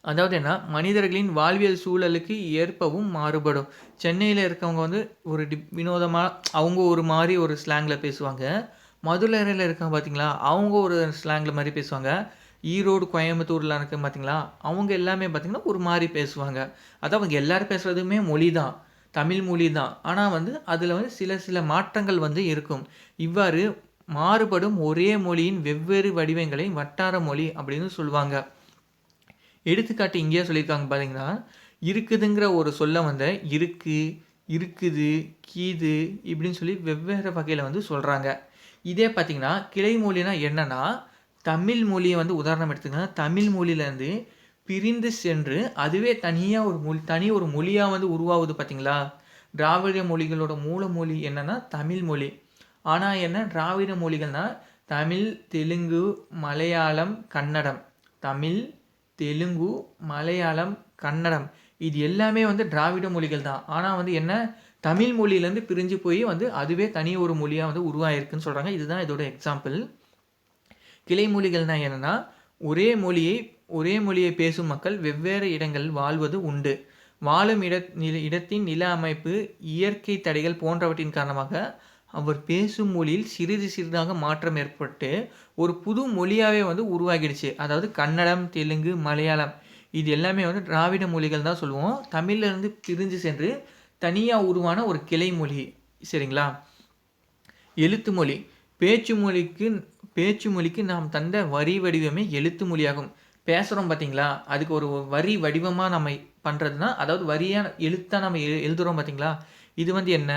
அதாவது என்ன, மனிதர்களின் வாழ்வியல் சூழலுக்கு ஏற்பவும் மாறுபடும். சென்னையில் இருக்கவங்க வந்து ஒரு வினோதமாக அவங்க ஒரு மாதிரி ஒரு ஸ்லாங்கில் பேசுவாங்க. மதுரையில் இருக்கவங்க பார்த்தீங்களா, அவங்க ஒரு ஸ்லாங்கில் மாதிரி பேசுவாங்க. ஈரோடு கோயம்புத்தூரில் இருக்க பார்த்தீங்களா, அவங்க எல்லாமே பார்த்திங்கன்னா ஒரு மாதிரி பேசுவாங்க. அதான் அவங்க எல்லோரும் பேசுகிறதுமே மொழி தான், தமிழ் மொழி தான். ஆனால் வந்து அதில் வந்து சில மாற்றங்கள் வந்து இருக்கும். இவ்வாறு மாறுபடும் ஒரே மொழியின் வெவ்வேறு வடிவங்களை வட்டார மொழி அப்படின்னு சொல்லுவாங்க. எடுத்துக்காட்டு இங்கேயே சொல்லியிருக்காங்க பார்த்தீங்கன்னா, இருக்குதுங்கிற ஒரு சொல்ல வந்து இருக்கு, இருக்குது, கீது இப்படின்னு சொல்லி வெவ்வேறு வகையில் வந்து சொல்கிறாங்க. இதே பார்த்திங்கன்னா கிளை மொழினா என்னென்னா, தமிழ் மொழியை வந்து உதாரணம் எடுத்துக்கிங்கன்னா, தமிழ் மொழியிலேருந்து பிரிந்து சென்று அதுவே தனியாக ஒரு மொழியாக வந்து உருவாகுது பார்த்தீங்களா. திராவிட மொழிகளோட மூல மொழி என்னென்னா தமிழ் மொழி. ஆனால் என்ன, திராவிட மொழிகள்னால் தமிழ், தெலுங்கு, மலையாளம், கன்னடம். தமிழ், தெலுங்கு, மலையாளம், கன்னடம் இது எல்லாமே வந்து திராவிட மொழிகள் தான். ஆனால் வந்து என்ன, தமிழ் மொழியிலேருந்து பிரிஞ்சு போய் வந்து அதுவே தனி ஒரு மொழியாக வந்து உருவாயிருக்குன்னு சொல்கிறாங்க. இதுதான் இதோட எக்ஸாம்பிள். கிளை மொழிகள்னால் என்னென்னா, ஒரே மொழியை பேசும் மக்கள் வெவ்வேறு இடங்களில் வாழ்வது உண்டு. வாழும் இடத்தின் நில அமைப்பு, இயற்கை தடைகள் போன்றவற்றின் காரணமாக அவர் பேசும் மொழியில் சிறிது சிறிதாக மாற்றம் ஏற்பட்டு ஒரு புது மொழியாகவே வந்து உருவாகிடுச்சு. அதாவது கன்னடம், தெலுங்கு, மலையாளம் இது எல்லாமே வந்து திராவிட மொழிகள் தான் சொல்லுவோம். தமிழ்லேருந்து பிரிஞ்சு சென்று தனியாக உருவான ஒரு கிளை மொழி. சரிங்களா, எழுத்து மொழி. பேச்சு மொழிக்கு நாம் தந்த வரி வடிவமே எழுத்து மொழியாகும். பேசுகிறோம் பார்த்தீங்களா, அதுக்கு ஒரு வரி வடிவமாக நம்ம பண்ணுறதுனா, அதாவது வரியாக எழுத்தாக நம்ம எழுதுகிறோம் பார்த்தீங்களா, இது வந்து என்ன,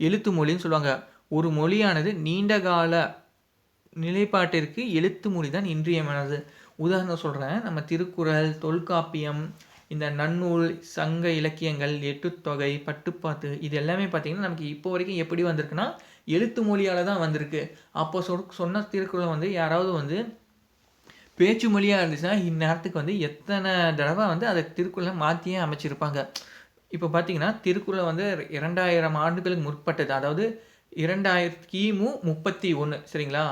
எழுத்து மொழின்னு சொல்லுவாங்க. ஒரு மொழியானது நீண்ட கால நிலைப்பாட்டிற்கு எழுத்து மொழி தான் இன்றியமையானது. உதாரணம் சொல்கிறேன், நம்ம திருக்குறள், தொல்காப்பியம், இந்த நன்னூல், சங்க இலக்கியங்கள், எட்டுத்தொகை, பட்டுப்பாத்து இது எல்லாமே பார்த்திங்கன்னா நமக்கு இப்போ வரைக்கும் எப்படி வந்திருக்குன்னா எழுத்து மொழியால் தான் வந்திருக்கு. அப்போ சொன்ன திருக்குறள் வந்து யாராவது வந்து பேச்சு மொழியாக இருந்துச்சுன்னா இந்நேரத்துக்கு வந்து எத்தனை தடவை வந்து அதை திருக்குறளை மாற்றியே அமைச்சிருப்பாங்க. இப்போ பார்த்திங்கன்னா திருக்குறள் வந்து 2000 ஆண்டுகளுக்கு முற்பட்டது. அதாவது 2000 கிமு 31. சரிங்களா,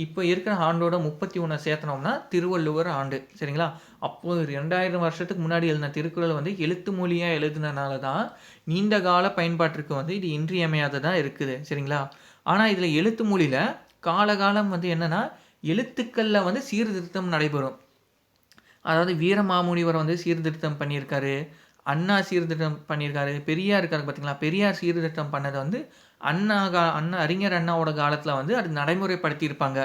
இப்போ இருக்கிற ஆண்டோட 31 சேர்த்தனோம்னா திருவள்ளுவர் ஆண்டு. சரிங்களா, அப்போது 2000 வருஷத்துக்கு முன்னாடி எழுதின திருக்குறள் வந்து எழுத்து மொழியாக எழுதுனனால தான் நீண்ட கால பயன்பாட்டிற்கு வந்து இது இன்றியமையாததாக இருக்குது. சரிங்களா, ஆனால் இதில் எழுத்து மொழியில் காலகாலம் வந்து என்னென்னா எழுத்துக்களில் வந்து சீர்திருத்தம் நடைபெறும். அதாவது வீரமாமுனிவர் வந்து சீர்திருத்தம் பண்ணியிருக்காரு. அண்ணா சீர்திருத்தம் பண்ணியிருக்காரு. பெரியார் இருக்காரு பார்த்தீங்களா? பெரியார் சீர்திருத்தம் பண்ணத வந்து அண்ணா அறிஞர் அண்ணாவோட காலத்தில வந்து அது நடைமுறைப்படுத்தியிருப்பாங்க.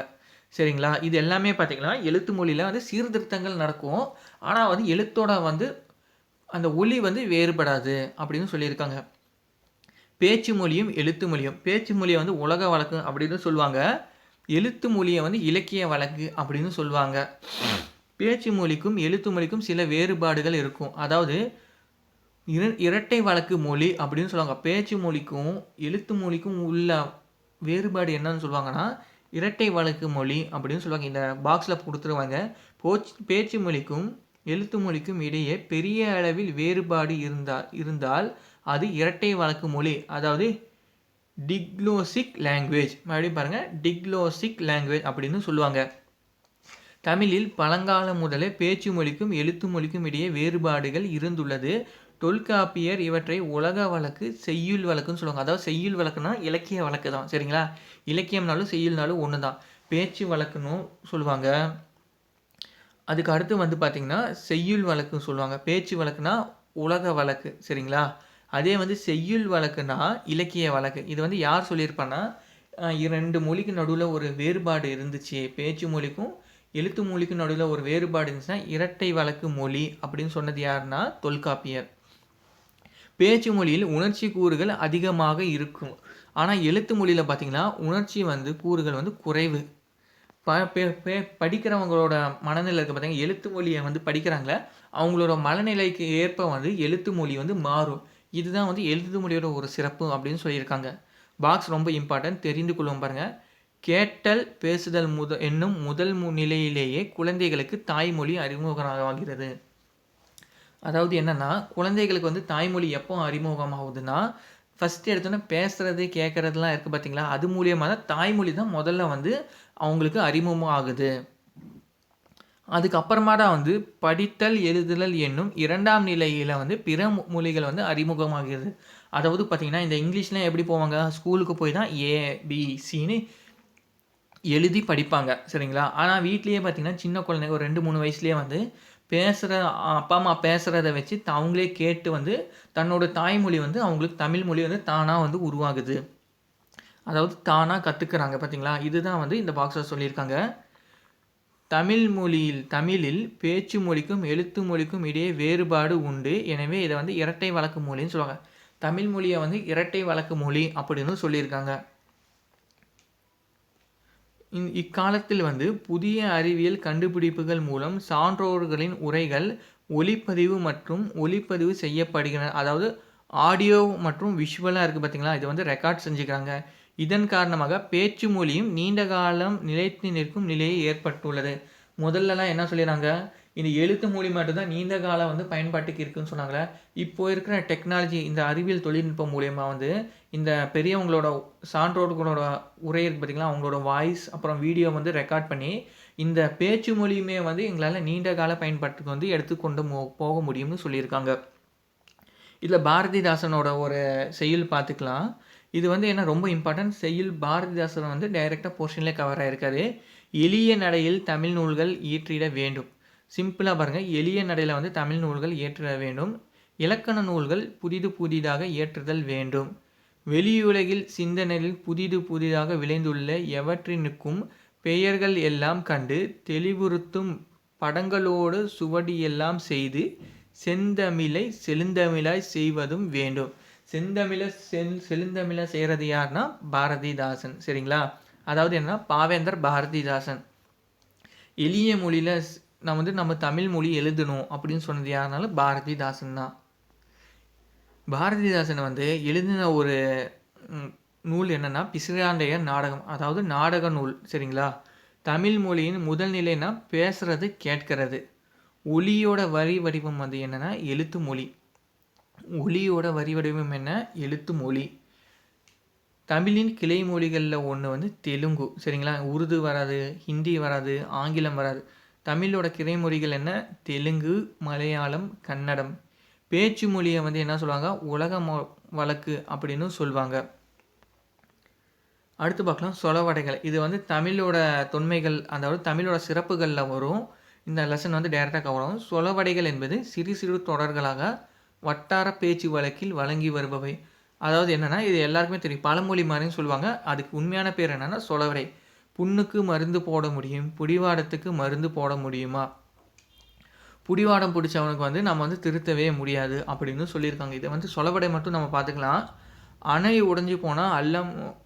சரிங்களா? இது எல்லாமே பார்த்தீங்கன்னா, எழுத்து மொழியில வந்து சீர்திருத்தங்கள் நடக்கும். ஆனா வந்து எழுத்தோட வந்து அந்த ஒலி வந்து வேறுபடாது அப்படின்னு சொல்லியிருக்காங்க. பேச்சு மொழியும், எழுத்து மொழியும். பேச்சு மொழிய வந்து உலக வழக்கு அப்படின்னு சொல்லுவாங்க. எழுத்து மொழிய வந்து இலக்கிய வழக்கு அப்படின்னு சொல்லுவாங்க. பேச்சு மொழிக்கும், எழுத்து மொழிக்கும் சில வேறுபாடுகள் இருக்கும். அதாவது இரட்டை வழக்கு மொழி அப்படின்னு சொல்லுவாங்க. பேச்சு மொழிக்கும், எழுத்து மொழிக்கும் உள்ள வேறுபாடு என்னன்னு சொல்லுவாங்கன்னா, இரட்டை வழக்கு மொழி அப்படின்னு சொல்லுவாங்க. இந்த பாக்ஸ்ல குடுத்துருவாங்க. பேச்சு மொழிக்கும், எழுத்து மொழிக்கும் இடையே பெரிய அளவில் வேறுபாடு இருந்தால் அது இரட்டை வழக்கு மொழி. அதாவது டிக்ளோசிக் லாங்குவேஜ். மறுபடியும் பாருங்க. டிக்ளோசிக் லாங்குவேஜ் அப்படின்னு சொல்லுவாங்க. தமிழில் பழங்காலம் முதலே பேச்சு மொழிக்கும், எழுத்து மொழிக்கும் இடையே வேறுபாடுகள் இருந்துள்ளது. தொல்காப்பியர் இவற்றை உலக வழக்கு, செய்யுள் வழக்குன்னு சொல்லுவாங்க. அதாவது செய்யுள் வழக்குன்னா இலக்கிய வழக்கு தான். சரிங்களா? இலக்கியம்னாலும் செய்யுள்னாலும் ஒண்ணு தான். பேச்சு வழக்குன்னும் சொல்லுவாங்க. அதுக்கு அடுத்து வந்து பார்த்தீங்கன்னா, செய்யுள் வழக்குன்னு சொல்லுவாங்க. பேச்சு வழக்குனா உலக வழக்கு. சரிங்களா? அதே வந்து செய்யுள் வழக்குனா இலக்கிய வழக்கு. இது வந்து யார் சொல்லியிருப்பான்னா, 2 மொழிக்கு நடுவுல ஒரு வேறுபாடு இருந்துச்சு. பேச்சு மொழிக்கும், எழுத்து மொழிக்கும் நடுவுல ஒரு வேறுபாடு இருந்துச்சுன்னா, இரட்டை வழக்கு மொழி அப்படின்னு சொன்னது யாருன்னா, தொல்காப்பியர். பேச்சு மொழியில் உணர்ச்சி கூறுகள் அதிகமாக இருக்கும். ஆனா எழுத்து மொழியில பார்த்தீங்கன்னா, உணர்ச்சி வந்து கூறுகள் வந்து குறைவு. ப பெ பெ படிக்கிறவங்களோட மனநிலை இருக்கு பார்த்தீங்கன்னா, எழுத்து மொழிய வந்து படிக்கிறாங்கல்ல, அவங்களோட மனநிலைக்கு ஏற்ப வந்து எழுத்து மொழி வந்து மாறும். இதுதான் வந்து எழுத்து மொழியோட ஒரு சிறப்பு அப்படின்னு சொல்லியிருக்காங்க. பாக்ஸ் ரொம்ப இம்பார்ட்டன்ட் தெரிந்து கொள்வோம் பாருங்க. கேட்டல், பேசுதல் என்னும் முதல் நிலையிலேயே குழந்தைகளுக்கு தாய்மொழி அறிமுகமாகிறது. அதாவது என்னன்னா, குழந்தைகளுக்கு வந்து தாய்மொழி எப்போ அறிமுகமாகுதுன்னா, ஃபர்ஸ்ட் எடுத்தோனே பேசுறது, கேட்கறதுலாம் இருக்கு பார்த்தீங்களா, அது மூலியமா தான் தாய்மொழி தான் முதல்ல வந்து அவங்களுக்கு அறிமுகம் ஆகுது. அதுக்கப்புறமா தான் வந்து படித்தல், எழுதுதல் என்னும் 2ஆம் நிலையில வந்து பிற மொழிகள் வந்து அறிமுகமாகிறது. அதாவது பார்த்தீங்கன்னா, இந்த இங்கிலீஷ்லாம் எப்படி போவாங்க? ஸ்கூலுக்கு போய் தான் ஏ, பி, சின்னு எழுதி படிப்பாங்க. சரிங்களா? ஆனா வீட்லயே பார்த்தீங்கன்னா, சின்ன குழந்தைங்க ஒரு 2, 3 வயசுலயே வந்து பேசுற அப்பா, அம்மா பேசுறத வச்சு அவங்களே கேட்டு வந்து தன்னோட தாய்மொழி வந்து அவங்களுக்கு தமிழ் மொழி வந்து தானா வந்து உருவாகுது. அதாவது தானா கத்துக்கிறாங்க பார்த்தீங்களா? இதுதான் வந்து இந்த பாக்ஸ்ல சொல்லியிருக்காங்க. தமிழில் பேச்சு மொழிக்கும், எழுத்து மொழிக்கும் இடையே வேறுபாடு உண்டு. எனவே இத வந்து இரட்டை வழக்கு மொழின்னு சொல்லுவாங்க. தமிழ் மொழிய வந்து இரட்டை வழக்கு மொழி அப்படின்னு சொல்லியிருக்காங்க. இக்காலத்தில் வந்து புதிய அறிவியல் கண்டுபிடிப்புகள் மூலம் சான்றோர்களின் உரைகள் ஒலிப்பதிவு மற்றும் ஒளிப்பதிவு செய்யப்படுகின்றன. அதாவது ஆடியோ மற்றும் விஷுவலா இருக்கு பார்த்தீங்களா? இத வந்து ரெக்கார்ட் செஞ்சுக்கிறாங்க. இதன் காரணமாக பேச்சு மொழியும் நீண்ட காலம் நிலைத்து நிற்கும் நிலையை ஏற்பட்டுள்ளது. முதல்லலாம் என்ன சொல்லிறாங்க? இந்த எழுத்து மொழி மட்டும் தான் நீண்ட காலம் வந்து பயன்பாட்டுக்கு இருக்குன்னு சொன்னாங்கல்ல. இப்போ இருக்கிற டெக்னாலஜி இந்த அறிவியல் தொழில்நுட்பம் மூலியமா வந்து இந்த பெரியவங்களோட சான்றோர்களோட உரை இருக்கு பார்த்தீங்களா? அவங்களோட வாய்ஸ் அப்புறம் வீடியோ வந்து ரெக்கார்ட் பண்ணி, இந்த பேச்சு மொழியுமே வந்து எங்களால நீண்ட கால பயன்பாட்டுக்கு வந்து எடுத்துக்கொண்டு போக முடியும்னு சொல்லியிருக்காங்க. இதில பாரதிதாசனோட ஒரு செய்யுள் பார்த்துக்கலாம். இது வந்து என்ன ரொம்ப இம்பார்ட்டன்ட் செய்யுள் பாரதிதாசன் வந்து டைரக்ட்டா போர்ஷன்லயே கவர் ஆயிருக்காரு. எளிய நடையில் தமிழ் நூல்கள் இயற்றிட வேண்டும். சிம்பிளா பாருங்க. எளிய நடையில வந்து தமிழ் நூல்கள் இயற்றிட வேண்டும். இலக்கண நூல்கள் புதிதாக இயற்றுதல் வேண்டும். வெளியுலகில் சிந்தனையில் புதிதாக விளைந்துள்ள எவற்றினுக்கும் பெயர்கள் எல்லாம் கண்டு தெளிவுறுத்தும் படங்களோடு சுவடியெல்லாம் செய்து செந்தமிழை செழுந்தமிழாய் செய்வதும் வேண்டும். செழுந்தமிழா செய்கிறது யாருன்னா பாரதிதாசன். சரிங்களா? அதாவது என்னன்னா பாவேந்தர் பாரதிதாசன். எளிய மொழியில நம்ம தமிழ் மொழி எழுதணும் அப்படின்னு சொன்னது யாருனாலும் பாரதிதாசன் தான். பாரதிதாசன் வந்து எழுதின ஒரு நூல் என்னன்னா பிசிராந்தையர் நாடகம். அதாவது நாடக நூல். சரிங்களா? தமிழ் மொழியின் முதல் நிலைனா பேசுறது, கேட்கிறது. ஒலியோட வரி வடிவம் வந்து என்னன்னா எழுத்து மொழி. ஒலியோட வரி வடிவம் என்ன? எழுத்து மொழி. தமிழின் கிளை மொழிகளில் ஒன்று வந்து தெலுங்கு. சரிங்களா? உருது வராது, ஹிந்தி வராது, ஆங்கிலம் வராது. தமிழோட கிளை மொழிகள் என்ன? தெலுங்கு, மலையாளம், கன்னடம். பேச்சு மொழியை வந்து என்ன சொல்லுவாங்க? உலக வழக்கு அப்படின்னு சொல்லுவாங்க. அடுத்து பார்க்கலாம் சொலவடைகள். இது வந்து தமிழோட தொன்மைகள், அதாவது தமிழோட சிறப்புகளில் வரும். இந்த லெசன் வந்து டைரெக்டாக கவர் ஆகும். சொலவடைகள் என்பது சிறு சிறு தொடர்களாக வட்டார பேச்சு வழக்கில் வழங்கி வருபவை. அதாவது என்னன்னா, இது எல்லாருக்குமே தெரியும். பழமொழி மாரின்னு சொல்லுவாங்க. அதுக்கு உண்மையான பேர் என்னன்னா, சொலவடை. புண்ணுக்கு மருந்து போட முடியும். பிடிவாதத்துக்கு மருந்து போட முடியுமா? பிடிவாதம் பிடிச்சவனுக்கு வந்து நம்ம வந்து திருத்தவே முடியாது அப்படின்னு சொல்லியிருக்காங்க. இதை வந்து சொலவடை மட்டும் நம்ம பார்த்துக்கலாம். அணை உடைஞ்சு போனால்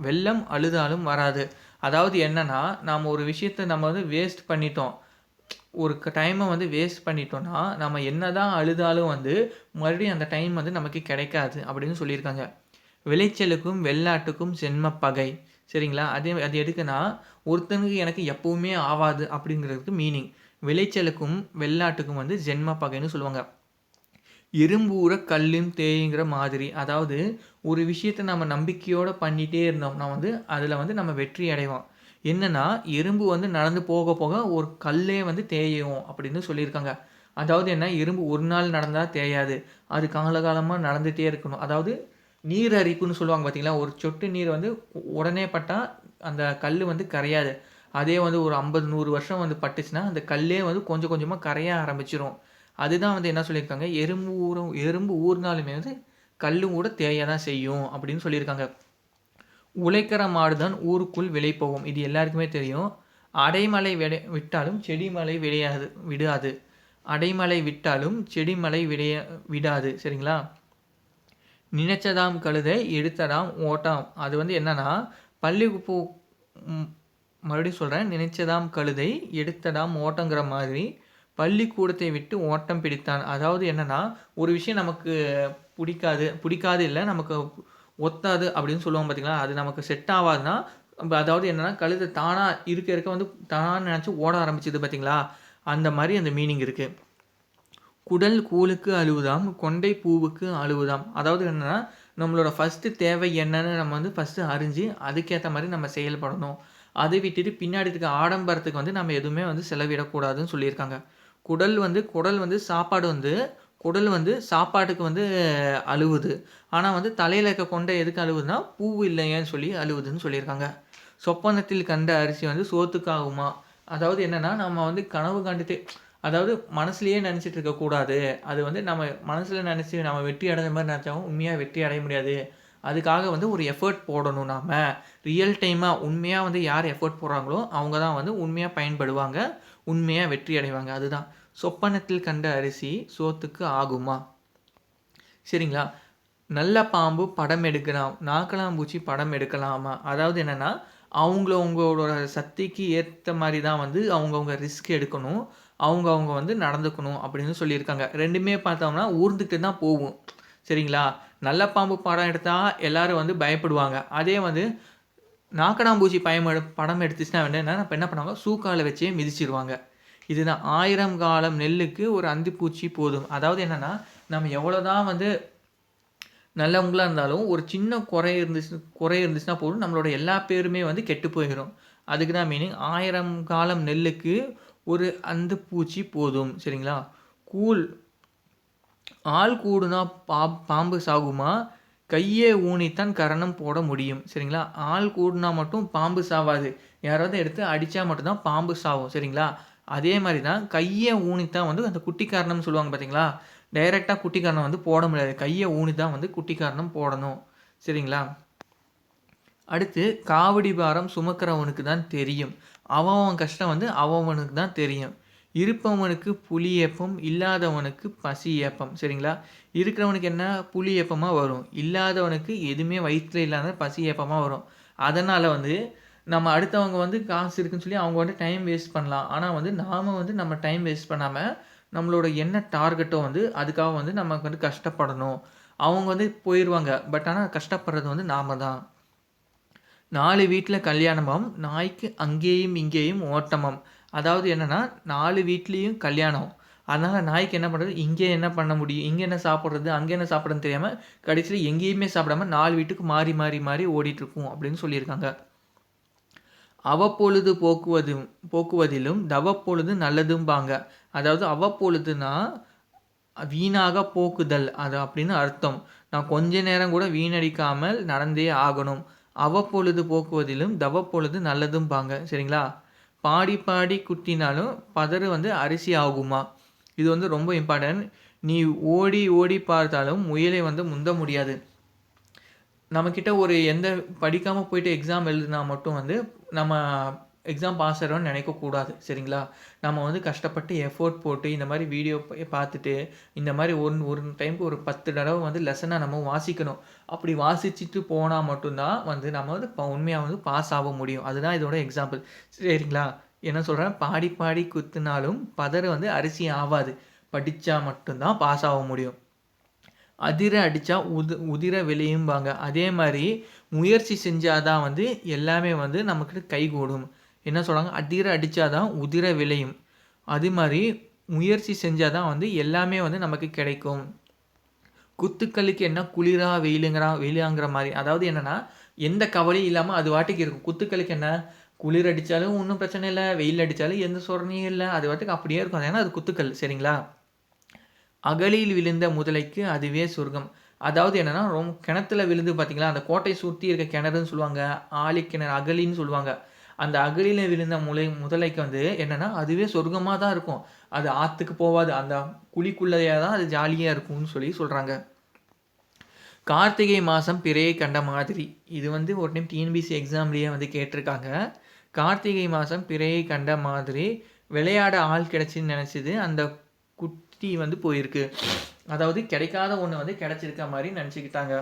வெள்ளம் அழுதாலும் வராது. அதாவது என்னன்னா, நாம் ஒரு விஷயத்த நம்ம வந்து வேஸ்ட் பண்ணிட்டோம். ஒரு டைமை வந்து வேஸ்ட் பண்ணிட்டோம்னா, நம்ம என்னதான் அழுதாலும் வந்து மறுபடியும் அந்த டைம் வந்து நமக்கு கிடைக்காது அப்படின்னு சொல்லியிருக்காங்க. விளைச்சலுக்கும் வெள்ளாட்டுக்கும் சென்ம பகை. சரிங்களா? அது எதுக்குன்னா, ஒருத்தனுக்கு எனக்கு எப்பவுமே ஆவாது அப்படிங்கிறதுக்கு மீனிங். விளைச்சலுக்கும் வெள்ளாட்டுக்கும் வந்து ஜென்ம பகைன்னு சொல்லுவாங்க. இரும்பு ஊற கல்லும் தேயுங்கிற மாதிரி. அதாவது ஒரு விஷயத்த நம்ம நம்பிக்கையோட பண்ணிட்டே இருந்தோம்னா வந்து, அதில வந்து நம்ம வெற்றி அடைவோம். என்னன்னா, எறும்பு வந்து நடந்து போக போக ஒரு கல்லே வந்து தேயும் அப்படின்னு சொல்லியிருக்காங்க. அதாவது என்ன, எறும்பு ஒரு நாள் நடந்தா தேயாது. அது காலகாலமா நடந்துட்டே இருக்கணும். அதாவது நீர் அரிப்புன்னு சொல்லுவாங்க பார்த்தீங்களா? ஒரு சொட்டு நீர் வந்து உடனே பட்டா அந்த கல்லு வந்து கரையாது. அதே வந்து ஒரு 50, 100 வருஷம் வந்து பட்டுச்சுன்னா, அந்த கல்லே வந்து கொஞ்சம் கொஞ்சமா கரைய ஆரம்பிச்சுரும். அதுதான் வந்து என்ன சொல்லியிருக்காங்க, எறும்பு ஊர்னாலுமே வந்து கல்லும் கூட தேய தான் செய்யும் அப்படின்னு சொல்லியிருக்காங்க. உழைக்கிற மாடு தான் ஊருக்குள் விலை போகும். இது எல்லாருக்குமே தெரியும். அடைமழை விட்டாலும் செடி மழை விடாது. அடைமழை விட்டாலும் செடி மழை விடாது. சரிங்களா? நினைச்சதாம் கழுதை எடுத்ததாம் ஓட்டம். அது வந்து என்னன்னா, பள்ளி போ ம் மறுபடியும் சொல்றேன். நினைச்சதாம் கழுதை எடுத்ததாம் ஓட்டங்கிற மாதிரி பள்ளிக்கூடத்தை விட்டு ஓட்டம் பிடித்தான். அதாவது என்னன்னா, ஒரு விஷயம் நமக்கு பிடிக்காது இல்ல, நமக்கு ஒத்தாது அப்படின்னு சொல்லுவோம் பார்த்தீங்களா? அது நமக்கு செட் ஆவாதுன்னா, அதாவது என்னன்னா, கழுதை தானா இருக்க வந்து தானா நெனச்சு ஓட ஆரம்பிச்சது பார்த்தீங்களா? அந்த மாரி அந்த மீனிங் இருக்கு. குடல் கூழுக்கு அழுவுதாம், கொண்டை பூவுக்கு அழுவுதாம். அதாவது என்னன்னா, நம்மளோட ஃபர்ஸ்ட்டு தேவை என்னன்னு நம்ம வந்து ஃபர்ஸ்ட்டு அறிஞ்சு, அதுக்கேத்த மாரி நம்ம செயல்படணும். அதை விட்டுட்டு பின்னாடி இருக்க ஆடம்பரத்துக்கு வந்து நம்ம எதுவுமே வந்து செலவிடக்கூடாதுன்னு சொல்லியிருக்காங்க. குடல் வந்து சாப்பாட்டுக்கு வந்து அழுவுது. ஆனா வந்து தலையில இருக்க கொண்டை எதுக்கு அழுவுதுன்னா, பூ இல்லையேன்னு சொல்லி அழுவுதுன்னு சொல்லியிருக்காங்க. சொப்பனத்தில் கண்ட அரிசி வந்து சோத்துக்கு ஆகுமா? அதாவது என்னன்னா, நம்ம வந்து கனவு கண்டுட்டே அதாவது மனசுலயே நெனச்சிட்டு இருக்கக்கூடாது. அது வந்து நம்ம மனசுல நெனச்சு நம்ம வெற்றி அடைஞ்ச மாரி நெனச்சாவும் உண்மையா வெற்றி அடைய முடியாது. அதுக்காக வந்து ஒரு எஃபோர்ட் போடணும் நாம. ரியல் டைமா உண்மையா வந்து யார் எஃபோர்ட் போடுறாங்களோ, அவங்க தான் வந்து உண்மையா பயன்படுவாங்க. உண்மையா வெற்றி அடைவாங்க. அதுதான். சொப்பனத்தில் கண்ட அரிசி சோத்துக்கு ஆகுமா? சரிங்களா? நல்ல பாம்பு படம் எடுக்கலாம். நாக்கலாம்பூச்சி படம் எடுக்கலாமா? அதாவது என்னன்னா, அவங்களோட சக்திக்கு ஏத்த மாரி தான் வந்து அவங்கவங்க ரிஸ்க் எடுக்கணும். அவங்கவங்க வந்து நடந்துக்கணும் அப்படின்னு சொல்லியிருக்காங்க. 2மே பார்த்தோம்னா ஊர்ந்துட்டு தான் போகும். சரிங்களா? நல்ல பாம்பு படம் எடுத்தா எல்லாரும் வந்து பயப்படுவாங்க. அதே வந்து நாக்கடாம்பூச்சி படம் எடுத்துச்சுன்னா வந்து இப்ப என்ன பண்ணுவாங்க, சூக்கால வச்சே மிதிச்சிருவாங்க. இதுதான் 1000 காலம் நெல்லுக்கு ஒரு அந்திப்பூச்சி போதும். அதாவது என்னன்னா, நம்ம எவ்வளோதான் வந்து நல்லவங்களா இருந்தாலும், ஒரு சின்ன குறை இருந்துச்சுன்னா போதும், நம்மளோட எல்லா பேருமே வந்து கெட்டு போயிரும். அதுக்கு தான் மீனிங் 1000 காலம் நெல்லுக்கு ஒரு அந்துப்பூச்சி போதும். சரிங்களா? கூழ் ஆள் கூடுனா பாம்பு சாகுமா? கைய ஊனித்தான் கரணம் போட முடியும். சரிங்களா? ஆள் கூடுனா மட்டும் பாம்பு சாவாது. யாராவது எடுத்து அடிச்சா மட்டும் தான் பாம்பு சாவும். சரிங்களா? அதே மாரி தான் கைய ஊனித்தான் வந்து அந்த குட்டி கரணம்னு சொல்லுவாங்க பார்த்தீங்களா? டைரக்ட்டா குட்டி கரணம் வந்து போட முடியாது. கைய ஊனி தான் வந்து குட்டி கரணம் போடணும். சரிங்களா? அடுத்து காவடி பாரம் சுமக்கிறவனுக்கு தான் தெரியும். அவன் கஷ்டம் வந்து அவனுக்கு தான் தெரியும். இருப்பவனுக்கு புலி ஏப்பம், இல்லாதவனுக்கு பசி ஏப்பம். சரிங்களா? இருக்கிறவனுக்கு என்ன புலி ஏப்பமா வரும். இல்லாதவனுக்கு எதுவுமே வயித்துல இல்லாத பசி ஏப்பமா வரும். அதனால வந்து நம்ம அடுத்தவங்க வந்து காசு இருக்குன்னு சொல்லி அவங்க வந்து டைம் வேஸ்ட் பண்ணலாம். ஆனா வந்து நாம வந்து நம்ம டைம் வேஸ்ட் பண்ணாம, நம்மளோட என்ன டார்கெட்டோ வந்து அதுக்காக வந்து நமக்கு வந்து கஷ்டப்படணும். அவங்க வந்து போயிருவாங்க. பட் ஆனா கஷ்டப்படுறது வந்து நாம தான். 4 வீட்ல கல்யாணமாம், நாய்க்கு அங்கேயும் இங்கேயும் ஓட்டமாம். அதாவது என்னன்னா, 4 வீட்லயும் கல்யாணம். அதனால நாய்க்கு என்ன பண்றது, இங்கே என்ன பண்ண முடியும், இங்க என்ன சாப்பிடுறது, அங்க என்ன சாப்பிடுறதுன்னு தெரியாம, கடைசியில எங்கேயுமே சாப்பிடாம 4 வீட்டுக்கு மாறி, மாறி, மாறி ஓடிட்டுருக்கும் அப்படின்னு சொல்லியிருக்காங்க. அவ்வப்பொழுது போக்குவதிலும் தவப்பொழுது நல்லதும்பாங்க. அதாவது அவ்வப்பொழுதுனா, வீணாக போக்குதல் அது அப்படின்னு அர்த்தம். நான் கொஞ்ச நேரம் கூட வீணடிக்காமல் நடந்தே ஆகணும். அவ்வப்பொழுது போக்குவதிலும் தவப்பொழுது நல்லதும்பாங்க. சரிங்களா? பாடி பாடி குட்டினாலும் பதறு வந்து அரிசி ஆகுமா? இது வந்து ரொம்ப இம்பார்ட்டன்ட். நீ ஓடி ஓடி பார்த்தாலும் முயலை வந்து முந்த முடியாது. நம்மக்கிட்ட ஒரு எந்த படிக்காம போயிட்டு எக்ஸாம் எழுதுனா மட்டும் வந்து நம்ம எக்ஸாம் பாஸ் ஆயிடுவோம்னு நினைக்கக்கூடாது. சரிங்களா? நம்ம வந்து கஷ்டப்பட்டு எஃபோர்ட் போட்டு இந்த மாரி வீடியோ பார்த்துட்டு, இந்த மாரி ஒரு டைமுக்கு ஒரு 10 தடவ வந்து லெசன நம்ம வாசிக்கணும். அப்படி வாசிச்சுட்டு போனா மட்டும் தான் வந்து நம்ம வந்து உண்மையா வந்து பாஸ் ஆக முடியும். அதுதான் இதோட எக்ஸாம்பிள். சரிங்களா? என்ன சொல்றேன்? பாடி பாடி குத்துனாலும் பதறு வந்து அரிசி ஆவாது. படிச்சா மட்டும் தான் பாஸ் ஆக முடியும். அதிர அடிச்சா உதிர விளையும்பாங்க. அதே மாரி முயற்சி செஞ்சா தான் வந்து எல்லாமே வந்து நமக்கு கைகூடும். என்ன சொல்றாங்க? அதிர அடிச்சா தான் உதிர விளையும். அது மாரி முயற்சி செஞ்சா தான் வந்து எல்லாமே வந்து நமக்கு கிடைக்கும். குத்துக்கல்லுக்கு என்ன குளிரா வெயிலாங்கிற மாரி. அதாவது என்னன்னா, எந்த கவலையும் இல்லாம அது பாட்டுக்கு இருக்கும். குத்துக்கல்லுக்கு என்ன? குளிர் அடிச்சாலும் ஒண்ணும் பிரச்சனை இல்ல. வெயில் அடிச்சாலும் எந்த சொரணையும் இல்ல. அது பாட்டுக்கு அப்படியே இருக்கும். ஏன்னா அது குத்துக்கல். சரிங்களா? அகழியில் விழுந்த முதலைக்கு அதுவே சொர்க்கம். அதாவது என்னன்னா, கிணத்துல விழுந்து பார்த்தீங்களா, அந்த கோட்டைய சுத்தி இருக்க கிணறுன்னு சொல்லுவாங்க. ஆழிக்கிணறு, அகழின்னு சொல்லுவாங்க. அந்த அகழியில விழுந்த முதலைக்கு வந்து என்னன்னா, அதுவே சொர்க்கமா தான் இருக்கும். அது ஆத்துக்கு போவாது. அந்த குழிக்குள்ளேயே தான் அது ஜாலியா இருக்கும்னு சொல்லி சொல்றாங்க. கார்த்திகை மாசம் பிறையை கண்ட மாதிரி. இது வந்து ஒரு டைம் டிஎன்பிஎஸ்சி எக்ஸாம்லயே வந்து கேட்டிருக்காங்க. கார்த்திகை மாசம் பிறையை கண்ட மாதிரி விளையாட ஆள் கிடைச்சுன்னு நெனச்சது அந்த குட்டி வந்து போயிருக்கு. அதாவது கிடைக்காத ஒண்ணு வந்து கிடைச்சிருக்க மாரி நெனச்சுக்கிட்டாங்க.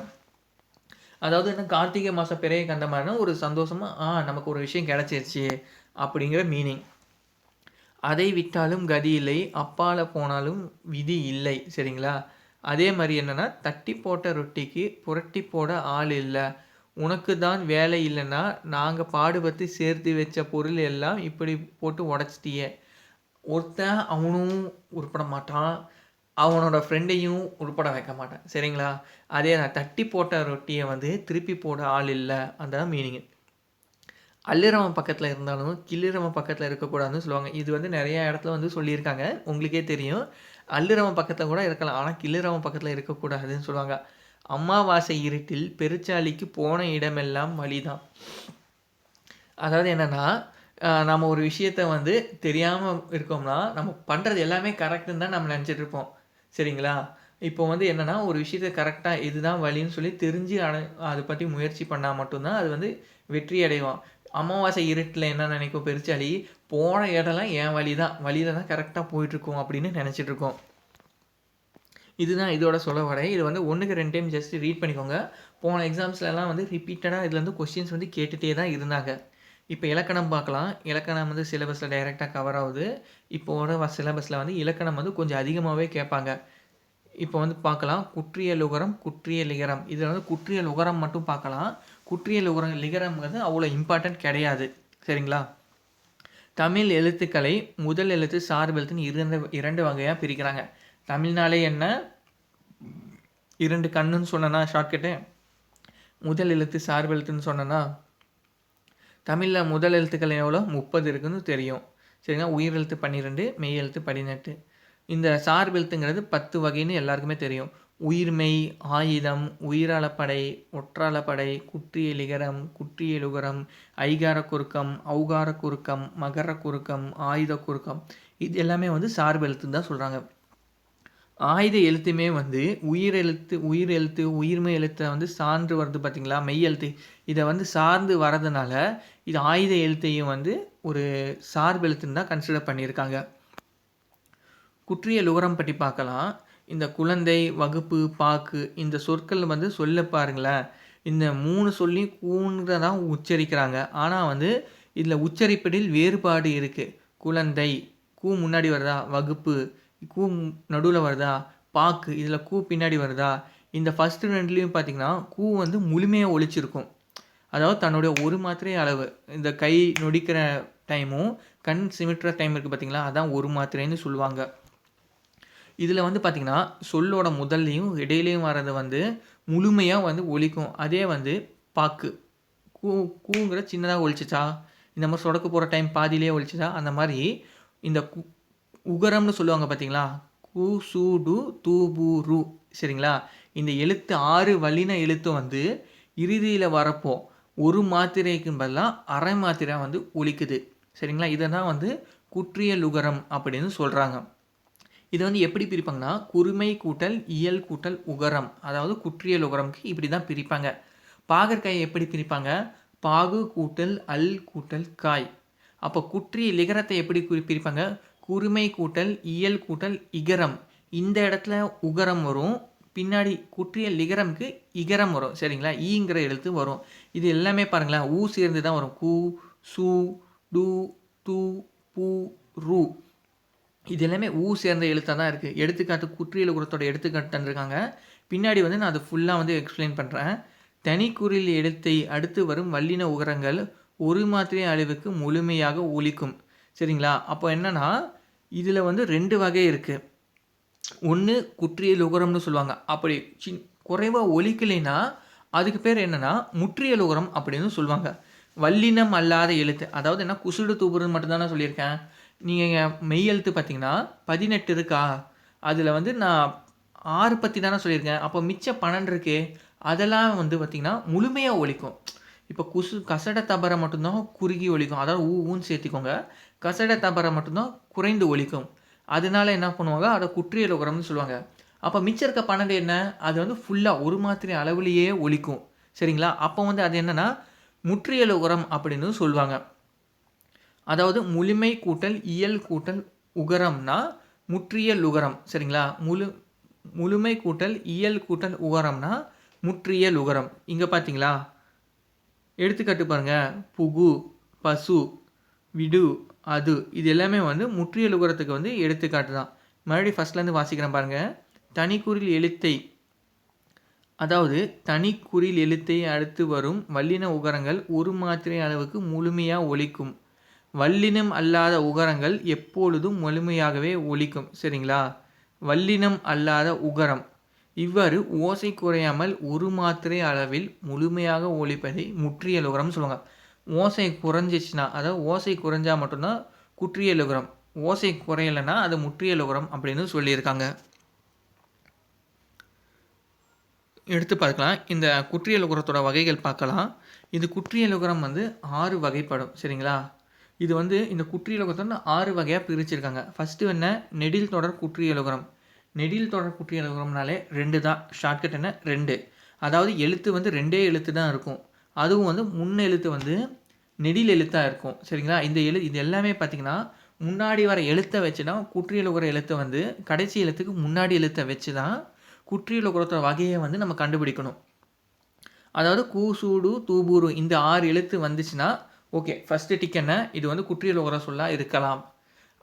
அதாவது என்ன கார்த்திகை மாசம் பிறையை கண்ட மாரினா ஒரு சந்தோஷமா, நமக்கு ஒரு விஷயம் கிடைச்சிருச்சு அப்படிங்கிற மீனிங். அதை விட்டாலும் கதி இல்லை, அப்பால போனாலும் விதி இல்லை. சரிங்களா? அதே மாரி என்னன்னா, தட்டி போட்ட ரொட்டிக்கு புரட்டி போட ஆள் இல்ல. உனக்கு தான் வேலை இல்லன்னா, நாங்க பாடுபட்டு சேர்த்து வச்ச பொருள் எல்லாம் இப்படி போட்டு உடைச்சிட்டியே. ஒருத்தன் அவனும் உருப்பட மாட்டான். அவனோட ஃப்ரெண்டையும் உருப்பட வைக்க மாட்டான். சரிங்களா? அதே தான் தட்டி போட்ட ரொட்டிய வந்து திருப்பி போட ஆள் இல்ல. அதான் மீனிங். அள்ளுறவன் பக்கத்துல இருந்தாலும், கிள்ளுறவன் பக்கத்துல இருக்கக்கூடாதுன்னு சொல்லுவாங்க. இது வந்து நெறைய இடத்துல வந்து சொல்லியிருக்காங்க. உங்களுக்கே தெரியும். அள்ளுறவன் பக்கத்துல கூட இருக்கலாம். ஆனா, கிள்ளுறவன் பக்கத்துல இருக்கக்கூடாதுன்னு சொல்லுவாங்க. அமாவாசை இருட்டில் பெருச்சாளிக்கு போன இடமெல்லாம் வழிதான். அதாவது என்னன்னா, நம்ம ஒரு விஷயத்த வந்து தெரியாம இருக்கோம்னா, நம்ம பண்றது எல்லாமே கரெக்ட்டுன்னு தான் நம்ம நெனச்சுட்டு இருப்போம். சரிங்களா? இப்போ வந்து என்னன்னா, ஒரு விஷயத்த கரெக்ட்டா இதுதான் வழின்னு சொல்லி தெரிஞ்சு அத பத்தி முயற்சி பண்ணா மட்டும் தான் அது வந்து வெற்றி அடைவான். அமாவாசை இருட்டுல என்ன நெனைக்கும் பெருச்சாளி, போன இடம்லாம் என் வழி தான். வழியில தான் கரெக்ட்டா போயிட்டுருக்கோம் அப்படின்னு நெனச்சுட்டு இருக்கோம். இதுதான் இதோட சொலவடை. இது வந்து 1க்கு 2 டைம் ஜஸ்ட் ரீட் பண்ணிக்கோங்க. போன எக்ஸாம்ஸ்லலாம் வந்து ரிப்பீட்டடா இதுலருந்து கொஸ்டின்ஸ் வந்து கேட்டுட்டே தான் இருந்தாங்க. இப்ப இலக்கணம் பார்க்கலாம். இலக்கணம் வந்து சிலபஸ்ல டைரக்ட்டா கவர் ஆவுது. இப்போ வர சிலபஸ்ல வந்து இலக்கணம் வந்து கொஞ்சம் அதிகமாவே கேட்பாங்க. இப்போ வந்து பார்க்கலாம். குற்றியல் உகரம், குற்றியல் லிகரம். இதுல வந்து குற்றியல் உகரம் மட்டும் பார்க்கலாம். குற்றியல் லிகரம்ங்கிறது அவ்வளோ இம்பார்ட்டன்ட் கிடையாது. சரிங்களா? தமிழ் எழுத்துக்களை முதல் எழுத்து, சார்பு எழுத்துன்னு 2 வகையா பிரிக்கிறாங்க. தமிழ்னாலே என்ன? 2 கண்ணுன்னு சொன்னேனா ஷார்ட்கட்டு. முதல் எழுத்து, சார்பு எழுத்துன்னு சொன்னேனா, தமிழ்ல முதல் எழுத்துக்கள் எவ்வளோ? 30 இருக்குன்னு தெரியும். சரிங்களா? உயிர் எழுத்து 12, மெய் எழுத்து 18. இந்த சார்பு எழுத்துங்கிறது 10 வகைன்னு எல்லாருக்குமே தெரியும். உயிர்மெய், ஆயுதம், உயிராளப்படை, ஒற்றாளப்படை, குற்றியலிகரம், குற்றியலுகரம், ஐகார குறுக்கம், ஔகார குறுக்கம், மகர குறுக்கம், ஆயுத குறுக்கம். இது எல்லாமே வந்து சார்பு எழுத்துன்னு தான் சொல்றாங்க. ஆயுத எழுத்துமே வந்து உயிர் எழுத்து, உயிர்மெய் எழுத்த வந்து சார்ந்து வருது பார்த்தீங்களா? மெய் எழுத்து. இத வந்து சார்ந்து வரதுனால, இது ஆயுத எழுத்தையும் வந்து ஒரு சார்பு எழுத்துன்னு தான் கன்சிடர் பண்ணியிருக்காங்க. குற்றியல் உகரம் பற்றி பார்க்கலாம். இந்த குழந்தை, வகுப்பு, பாக்கு இந்த சொற்கள் வந்து சொல்ல பாருங்களேன். இந்த 3 சொல்லையும் கூன்னு தான் உச்சரிக்கிறாங்க. ஆனா வந்து இதில உச்சரிப்பதில் வேறுபாடு இருக்கு. குழந்தை, கூ முன்னாடி வருதா? வகுப்பு, கூ நடுவுல வருதா? பாக்கு, இதில கூ பின்னாடி வருதா? இந்த ஃபர்ஸ்ட் 2லயும் பார்த்தீங்கன்னா, கூ வந்து முழுமையா ஒலிச்சிருக்கும். அதாவது தன்னுடைய ஒரு மாத்திரை அளவு. இந்த கை நொடிக்கிற டைமும், கண் சிமிட்டுற டைம் இருக்கு பார்த்தீங்களா? அதான் ஒரு மாத்திரைன்னு சொல்லுவாங்க. இதில வந்து பார்த்தீங்கன்னா, சொல்லோட முதல்லயும், இடையிலயும் வர்றது வந்து முழுமையா வந்து ஒலிக்கும். அதே வந்து பாக்கு. கூ கூங்கிற சின்னதா ஒலிச்சுச்சா? இந்த மாரி சொடக்கு போடுற டைம் பாதியிலேயே ஒலிச்சுதா? அந்த மாரி இந்த உகரம்னு சொல்லுவாங்க பார்த்தீங்களா? கு, சு, டு, து, பு, ரு. சரிங்களா? இந்த எழுத்து 6 வல்லின எழுத்து வந்து இறுதியில வரப்போ, ஒரு மாத்திரைக்கு பதிலா அரை மாத்திரை வந்து ஒலிக்குது. சரிங்களா? இத தான் வந்து குற்றியலுகரம் அப்படின்னு சொல்றாங்க. இது வந்து எப்படி பிரிப்பாங்கன்னா குறுமை கூட்டல் இயல் கூட்டல் உகரம், அதாவது குற்றியல் உகரம்க்கு இப்படி தான் பிரிப்பாங்க. பாகற்காயை எப்படி பிரிப்பாங்க? பாகு கூட்டல் அல் கூட்டல் காய். அப்போ குற்றிய லிகரத்தை எப்படி பிரிப்பாங்க? குறுமை கூட்டல் இயல் கூட்டல் இகரம். இந்த இடத்துல உகரம் வரும், பின்னாடி குற்றிய லிகரம்க்கு இகரம் வரும். சரிங்களா? ஈங்கிற எழுத்து வரும். இது எல்லாமே பாருங்களேன் ஊ சேர்ந்து தான் வரும். கு, சு, டு, து, பு, ரு. இது எல்லாமே ஊ சேர்ந்த எழுத்தாக தான் இருக்குது. எடுத்துக்காட்டு குற்றியல் உகரத்தோட எடுத்துக்காட்டு தந்திருக்காங்க. பின்னாடி வந்து நான் அதை ஃபுல்லாக வந்து எக்ஸ்பிளைன் பண்ணுறேன். தனிக்குறில் எழுத்தை அடுத்து வரும் வல்லின உகரங்கள் ஒரு மாத்திரை அளவுக்கு முழுமையாக ஒலிக்கும். சரிங்களா? அப்போ என்னன்னா இதில் வந்து 2 வகை இருக்குது. ஒன்று குற்றியல் உகரம்னு சொல்லுவாங்க. அப்படி குறைவாக ஒலிக்கலைன்னா அதுக்கு பேர் என்னன்னா முற்றியல் உகரம் அப்படின்னு சொல்லுவாங்க. வல்லினம் அல்லாத எழுத்து, அதாவது என்ன குசுடு தூபுருன்னு மட்டும்தானே சொல்லியிருக்கேன். நீங்கள் மெய் எழுத்து பார்த்தீங்கன்னா 18 இருக்கா, அதில் வந்து நான் 6 பற்றி தானே சொல்லியிருக்கேன். அப்போ மிச்சம் 12 இருக்கே, அதெல்லாம் வந்து பார்த்திங்கன்னா முழுமையாக ஒலிக்கும். இப்போ கசட தபரை மட்டும்தான் குறுகி ஒலிக்கும், அதாவது ஊன்னு சேர்த்திக்கோங்க. கசட தபரை மட்டும்தான் குறைந்து ஒலிக்கும். அதனால என்ன பண்ணுவாங்க, அதை குற்றியல் உகரம்னு சொல்லுவாங்க. அப்போ மிச்சம் இருக்க 12 என்ன, அது வந்து ஃபுல்லாக ஒரு மாத்திரை அளவுலேயே ஒலிக்கும். சரிங்களா? அப்போ வந்து அது என்னென்னா முற்றியல் உகரம் அப்படின்னு சொல்லுவாங்க. அதாவது முழுமை கூட்டல் இயல் கூட்டல் உகரம்னா முற்றியல் உகரம். சரிங்களா? முழுமை கூட்டல் இயல் கூட்டல் உகரம்னா முற்றியல் உகரம். இங்கே பார்த்தீங்களா, எடுத்துக்காட்டு பாருங்க. புகு, பசு, விடு, அது, இது எல்லாமே வந்து முற்றியல் உகரத்துக்கு வந்து எடுத்துக்காட்டு தான். மறுபடியும் ஃபஸ்ட்லேருந்து வாசிக்கிறேன் பாருங்கள். தனிக்குறில் எழுத்தை, அதாவது தனிக்குறில் எழுத்தை அடுத்து வரும் வல்லின உகரங்கள் ஒரு மாத்திரை அளவுக்கு முழுமையாக ஒலிக்கும். வல்லினம் அல்லாத உகரங்கள் எப்பொழுதும் முழுமையாகவே ஒலிக்கும். சரிங்களா? வல்லினம் அல்லாத உகரம் இவ்வாறு ஓசை குறையாமல் ஒரு மாத்திரை அளவில் முழுமையாக ஒலிப்பதை முற்றியல் உகரம் சொல்லுவாங்க. ஓசை குறைஞ்சிச்சுன்னா, அதாவது ஓசை குறைஞ்சா மட்டும்தான் குற்றியல் உகரம், ஓசை குறையலைன்னா அது முற்றியல் உகரம் அப்படின்னு சொல்லியிருக்காங்க. எடுத்து பார்க்கலாம். இந்த குற்றியல் உகரத்தோட வகைகள் பார்க்கலாம். இது குற்றியல் உகரம் வந்து 6 வகைப்படும். சரிங்களா? இது வந்து இந்த குற்றியல் உகரத்தை 6 வகையாக பிரிச்சிருக்காங்க. ஃபஸ்ட்டு என்ன, நெடில் தொடர் குற்றியல் உகரம். நெடில் தொடர் குற்றியல் உகரம்னாலே 2 தான். ஷார்ட்கட் என்ன, 2. அதாவது எழுத்து வந்து 2 எழுத்து தான் இருக்கும். அதுவும் வந்து முன் எழுத்து வந்து நெடில் எழுத்தாக இருக்கும். சரிங்களா? இது எல்லாமே பார்த்திங்கன்னா முன்னாடி வர எழுத்தை வச்சு தான் குற்றியல் உகர எழுத்தை வந்து கடைசி எழுத்துக்கு முன்னாடி எழுத்தை வச்சு தான் குற்றியல் உகரத்தோட வகையை வந்து நம்ம கண்டுபிடிக்கணும். அதாவது கூ, சூடு, தூபூரு இந்த 6 எழுத்து வந்துச்சுன்னா ஓகே, ஃபஸ்ட்டு டிக் என்ன, இது வந்து குற்றியல் உகர சொல்லாக இருக்கலாம்.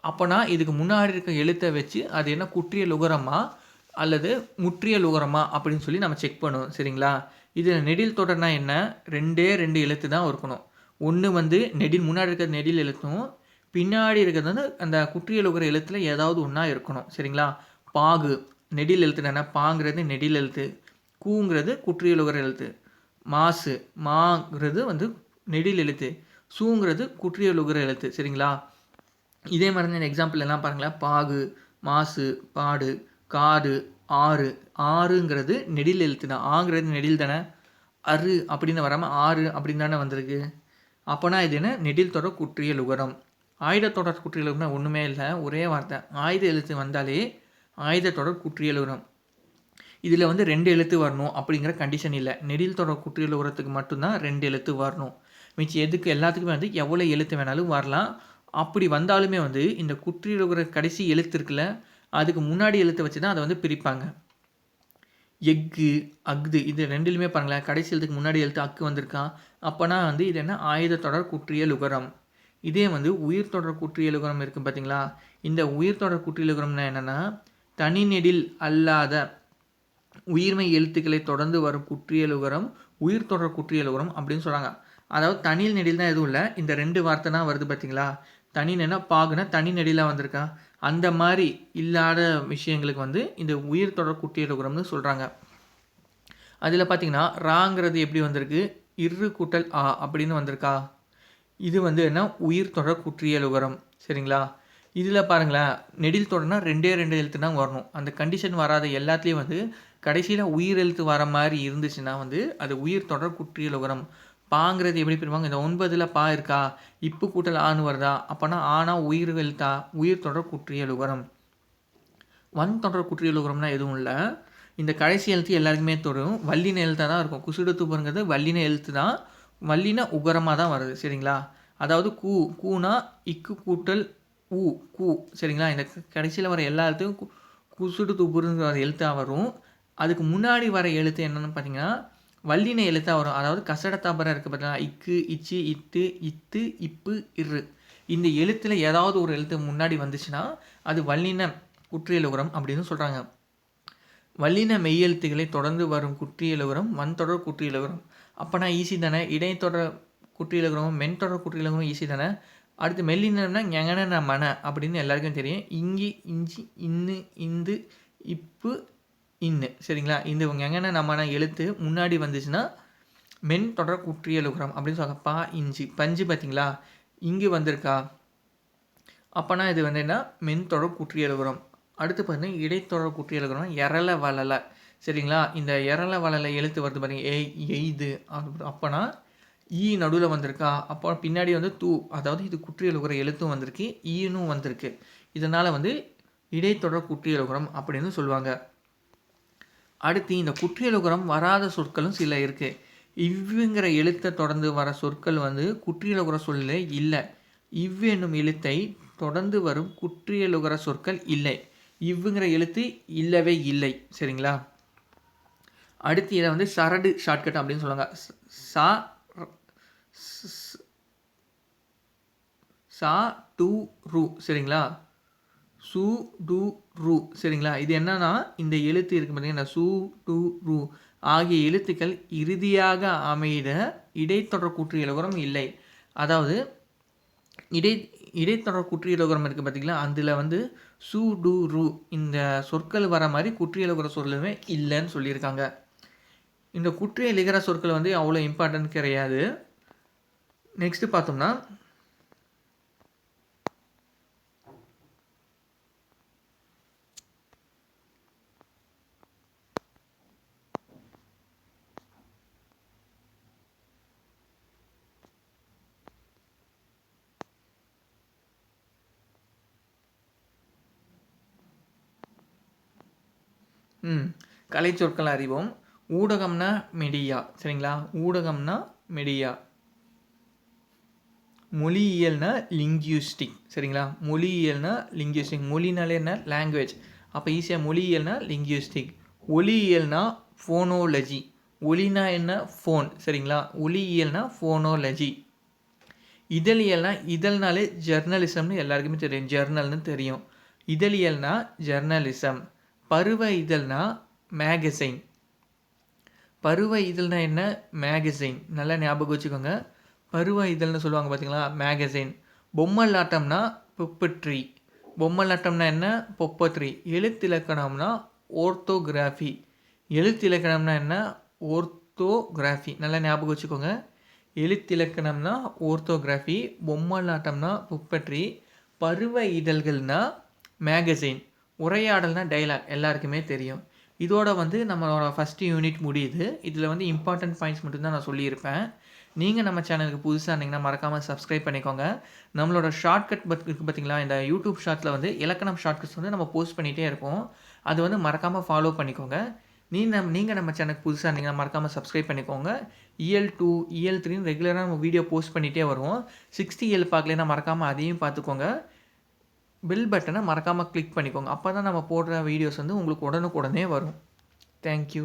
அப்போனா இதுக்கு முன்னாடி இருக்க எழுத்தை வச்சு அது என்ன குற்றியல் உகரமா அல்லது முற்றியல் உகரமா அப்படின்னு சொல்லி நம்ம செக் பண்ணுவோம். சரிங்களா? இதில் நெடில் தொடர்னா என்ன, 2 எழுத்து தான் இருக்கணும். ஒன்று வந்து நெடில், முன்னாடி இருக்கிற நெடில் எழுத்தும் பின்னாடி இருக்கிறது வந்து அந்த குற்றியல் உகர எழுத்தில் ஏதாவது ஒன்றா இருக்கணும். சரிங்களா? பாகு நெடில் எழுத்து என்ன, பாங்கிறது நெடில் எழுத்து, கூங்கிறது குற்றியல் உகர எழுத்து, மாசு மாங்கிறது வந்து நெடில் எழுத்து, சூங்கிறது குற்றியல் உகர எழுத்து. சரிங்களா? இதே மாதிரி தான் எக்ஸாம்பிள் எல்லாம் பாருங்களேன். பாகு, மாசு, பாடு, காடு, ஆறு. ஆறுங்கிறது நெடில் எழுத்து தான். ஆங்கிறது நெடில் தானே. அரு அப்படின்னு வராமல் ஆறு அப்படின்னு தானே வந்திருக்கு. அப்போனா இது என்ன, நெடில் தொடர் குற்றியல் உகரம். ஆயுத தொடர் குற்றியல் உகரம்னா ஒன்றுமே இல்லை, ஒரே வார்த்தை. ஆயுத எழுத்து வந்தாலே ஆயுத தொடர் குற்றியல் உகரம். இதில் வந்து 2 எழுத்து வரணும் அப்படிங்கிற கண்டிஷன் இல்லை. நெடில் தொடர் குற்றியல் உகரத்துக்கு மட்டும்தான் 2 எழுத்து வரணும். மிச்சம் எதுக்கு எல்லாத்துக்குமே வந்து எவ்வளோ எழுத்து வேணாலும் வரலாம். அப்படி வந்தாலுமே வந்து இந்த குற்றியல் உகர கடைசி எழுத்து இருக்குல்ல, அதுக்கு முன்னாடி எழுத்தை வச்சு தான் அதை வந்து பிரிப்பாங்க. எஃகு, அஃது இது 2லுமே பாருங்களேன், கடைசி எழுத்துக்கு முன்னாடி எழுத்து அக்கு வந்திருக்கான். அப்போனா வந்து இது என்ன, ஆயுத தொடர் குற்றியல் உகரம். இதே வந்து உயிர் தொடர் குற்றியல் உகரம் இருக்குது பார்த்தீங்களா. இந்த உயிர் தொடர் குற்றியல் உகரம்னா என்னென்னா, தனி நெடில் அல்லாத உயிர்மை எழுத்துக்களை தொடர்ந்து வரும் குற்றியல் உகரம் உயிர் தொடர் குற்றியல் உகரம் அப்படின்னு சொல்கிறாங்க. அதாவது தனியில் நெடில் தான் எதுவும் இல்லை, இந்த 2 வார்த்தை தான் வருது பார்த்தீங்களா. தனினா பாகுனா தனி நெடிலாக வந்திருக்கா, அந்த மாதிரி இல்லாத விஷயங்களுக்கு வந்து இந்த உயிர் தொடர் குற்றியல் உகரம்னு சொல்கிறாங்க. அதில் பார்த்தீங்கன்னா ராங்கிறது எப்படி வந்திருக்கு, இரு கூட்டல் ஆ அப்படின்னு வந்திருக்கா. இது வந்து என்ன, உயிர் தொடர் குற்றியல் உகரம். சரிங்களா? இதில் பாருங்களேன், நெடில் தொடர்னா 2 எழுத்து தான் வரணும். அந்த கண்டிஷன் வராத எல்லாத்துலேயும் வந்து கடைசியில் உயிர் எழுத்து வர மாதிரி இருந்துச்சுன்னா வந்து அது உயிர் தொடர் குற்றியல் உகரம். பாங்கிறது எப்படி பிரிப்பாங்க, இந்த 9ல் பா இருக்கா, இப்பு கூட்டல் ஆன்னு வருதா, அப்போனா ஆனா உயிர் எழுத்தா, உயிர் தொடர் குற்றியல் உகரம். தொடர் குற்றியலுகரம்னா எதுவும் இல்லை. இந்த கடைசி எழுத்து எல்லாருக்குமே தெரியும். வல்லின எழுத்தாக தான் இருக்கும். குசுடு துப்புங்கிறது வல்லின எழுத்து தான். வல்லின உகரமாக தான் வருது. சரிங்களா? அதாவது கூனா இக்கு கூட்டல் ஊ கூ. சரிங்களா? இந்த கடைசியில் வர எல்லா எழுத்துக்கும் குசுடு துப்புங்கிற எழுத்தாக வரும். அதுக்கு முன்னாடி வர எழுத்து என்னென்னு பார்த்தீங்கன்னா வல்லின எழுத்தாக வரும். அதாவது கசடத்தாபரம் இருக்குது பார்த்தீங்களா? இக்கு இச்சு இட்டு இத்து இப்பு இரு. இந்த எழுத்தில் ஏதாவது ஒரு எழுத்து முன்னாடி வந்துச்சுன்னா அது வல்லின குற்றியலுகரம் அப்படின்னு சொல்கிறாங்க. வல்லின மெய்யெழுத்துக்களை தொடர்ந்து வரும் குற்றியலுகரம் வன்தொடர் குற்றியலுகரம். அப்போனா ஈஸி தானே. இடைத்தொடர் குற்றியலுகரமும் மென்தொடர் குற்றியலுகரமும் ஈஸி தானே. அடுத்து மெல்லினம்னா ஞெங்கன மன அப்படின்னு எல்லாருக்கும் தெரியும். இங்கி இஞ்சி இன்னு இந்து இப்பு இன்னு. சரிங்களா? இந்த ஞெங்கன நமன எழுத்து முன்னாடி வந்துச்சுன்னா மென் தொடர் குற்றியலுகரம் அப்படின்னு சொல்லுவாங்க. பா இஞ்சி பஞ்சு பார்த்தீங்களா இங்கு வந்திருக்கா, அப்போனா இது வந்து என்ன மென் தொடர் குற்றியலுகரம். அடுத்து பார்த்தீங்கன்னா இடைத்தொடர் குற்றியலுகரம் எரல வளல. சரிங்களா? இந்த எரல வளல எழுத்து வருது பார்த்தீங்க எய்து. அப்போனா ஈ நடுவில் வந்திருக்கா, அப்போ பின்னாடி வந்து தூ, அதாவது இது குற்றியலுகர எழுத்தும் வந்திருக்கு ஈனும் வந்திருக்கு. இதனால் வந்து இடைத்தொடர் குற்றியலுகரம் அப்படின்னு சொல்லுவாங்க. அடுத்து இந்த குற்றியலுகரம் வராத சொற்களும் சில இருக்குது. இவ்வுங்கிற எழுத்தை தொடர்ந்து வர சொற்கள் வந்து குற்றியலுகர சொல்ல இல்லை. இவ் என்னும் எழுத்தை தொடர்ந்து வரும் குற்றியலுகர சொற்கள் இல்லை. இவ்வுங்கிற எழுத்து இல்லவே இல்லை. சரிங்களா? அடுத்து இதை வந்து சரடு ஷார்ட்கட் அப்படின்னு சொல்லுவாங்க. சா டு ரு. சரிங்களா? சு டு ரு. சரிங்களா? இது என்னன்னா இந்த எழுத்து இருக்குது பார்த்தீங்கன்னா சு டு ரு ஆகிய எழுத்துக்கள் இறுதியாக அமைத இடைத்தொடர் குற்றியலுகரம் இல்லை. அதாவது இடைத்தொடர் குற்றியலுகரம் இருக்குது பார்த்தீங்களா, அதில் வந்து சு டு ரு இந்த சொற்கள் வர மாதிரி குற்றியலுகர சொல்லுமே இல்லைன்னு சொல்லியிருக்காங்க. இந்த குற்றியலிகர சொற்கள் வந்து அவ்வளோ இம்பார்ட்டன்ட் கிடையாது. நெக்ஸ்ட்டு பார்த்தோம்னா கலைச்சொற்கள் அறிவோம். ஊடகம்னா மீடியா. சரிங்களா? ஊடகம்னா மீடியா. மொழியியல்னா லிங்க்யூஸ்டிக். சரிங்களா? மொழியியல்னா லிங்க்யூஸ்டிக். மொழினாலே என்ன லாங்குவேஜ். அப்போ ஈஸியாக மொழியியல்னா லிங்க்யூஸ்டிக். ஒலியியல்னா ஃபோனோலஜி. ஒலினா என்ன ஃபோன். சரிங்களா? ஒலியியல்னா ஃபோனோலஜி. இதழியல்னா இதழ்னாலே ஜெர்னலிசம்னு எல்லாருக்குமே தெரியும். ஜெர்னல்னு தெரியும். இதழியல்னா ஜெர்னலிசம். பருவ இதழ்னா மேகசைன். பருவ இதழ்னா என்ன மேகசைன். நல்லா ஞாபகம் வச்சுக்கோங்க. பருவ இதழ்னு சொல்லுவாங்க பார்த்தீங்களா மேகசைன். பொம்மலாட்டம்னா பொப்பட்ரி. பொம்மலாட்டம்னா என்ன பொப்பட்ரி. எழுத்திலக்கணம்னா ஓர்த்தோகிராஃபி. எழுத்திலக்கணம்னா என்ன ஓர்த்தோகிராஃபி. நல்லா ஞாபகம் வச்சுக்கோங்க. எழுத்திலக்கணம்னா ஓர்த்தோகிராஃபி. பொம்மலாட்டம்னா பொப்பட்ரி. பருவ இதழ்கள்னா மேகசைன். உரையாடல்னா டைலாக் எல்லாருக்குமே தெரியும். இதோட வந்து நம்மளோட ஃபஸ்ட்டு யூனிட் முடியுது. இதில் வந்து இம்பார்ட்டன்ட் பாயிண்ட்ஸ் மட்டும்தான் நான் சொல்லியிருப்பேன். நீங்கள் நம்ம சேனலுக்கு புதுசாக இருந்தீங்கன்னா மறக்காமல் சப்ஸ்கிரைப் பண்ணிக்கோங்க. நம்மளோட ஷார்ட்கட் இருக்குது பார்த்தீங்களா, இந்த யூடியூப் ஷார்ட்ஸில் வந்து இலக்கணம் ஷார்ட்கட்ஸ் வந்து நம்ம போஸ்ட் பண்ணிகிட்டே இருக்கோம். அது வந்து மறக்காமல் ஃபாலோ பண்ணிக்கோங்க. நீங்கள் நம்ம சேனலுக்கு புதுசாக இருந்தீங்கன்னா மறக்காமல் சப்ஸ்கிரைப் பண்ணிக்கோங்க. இயல் 2 இயல் 3 ரெகுலராக நம்ம வீடியோ போஸ்ட் பண்ணிகிட்டே வருவோம். 60 இயல் பார்க்கலைன்னா மறக்காமல் அதையும் பார்த்துக்கோங்க. பெல் பட்டனை மறக்காமல் கிளிக் பண்ணிக்கோங்க. அப்போ தான் நம்ம போடுற வீடியோஸ் வந்து உங்களுக்கு உடனுக்குடனே வரும். தேங்க்யூ.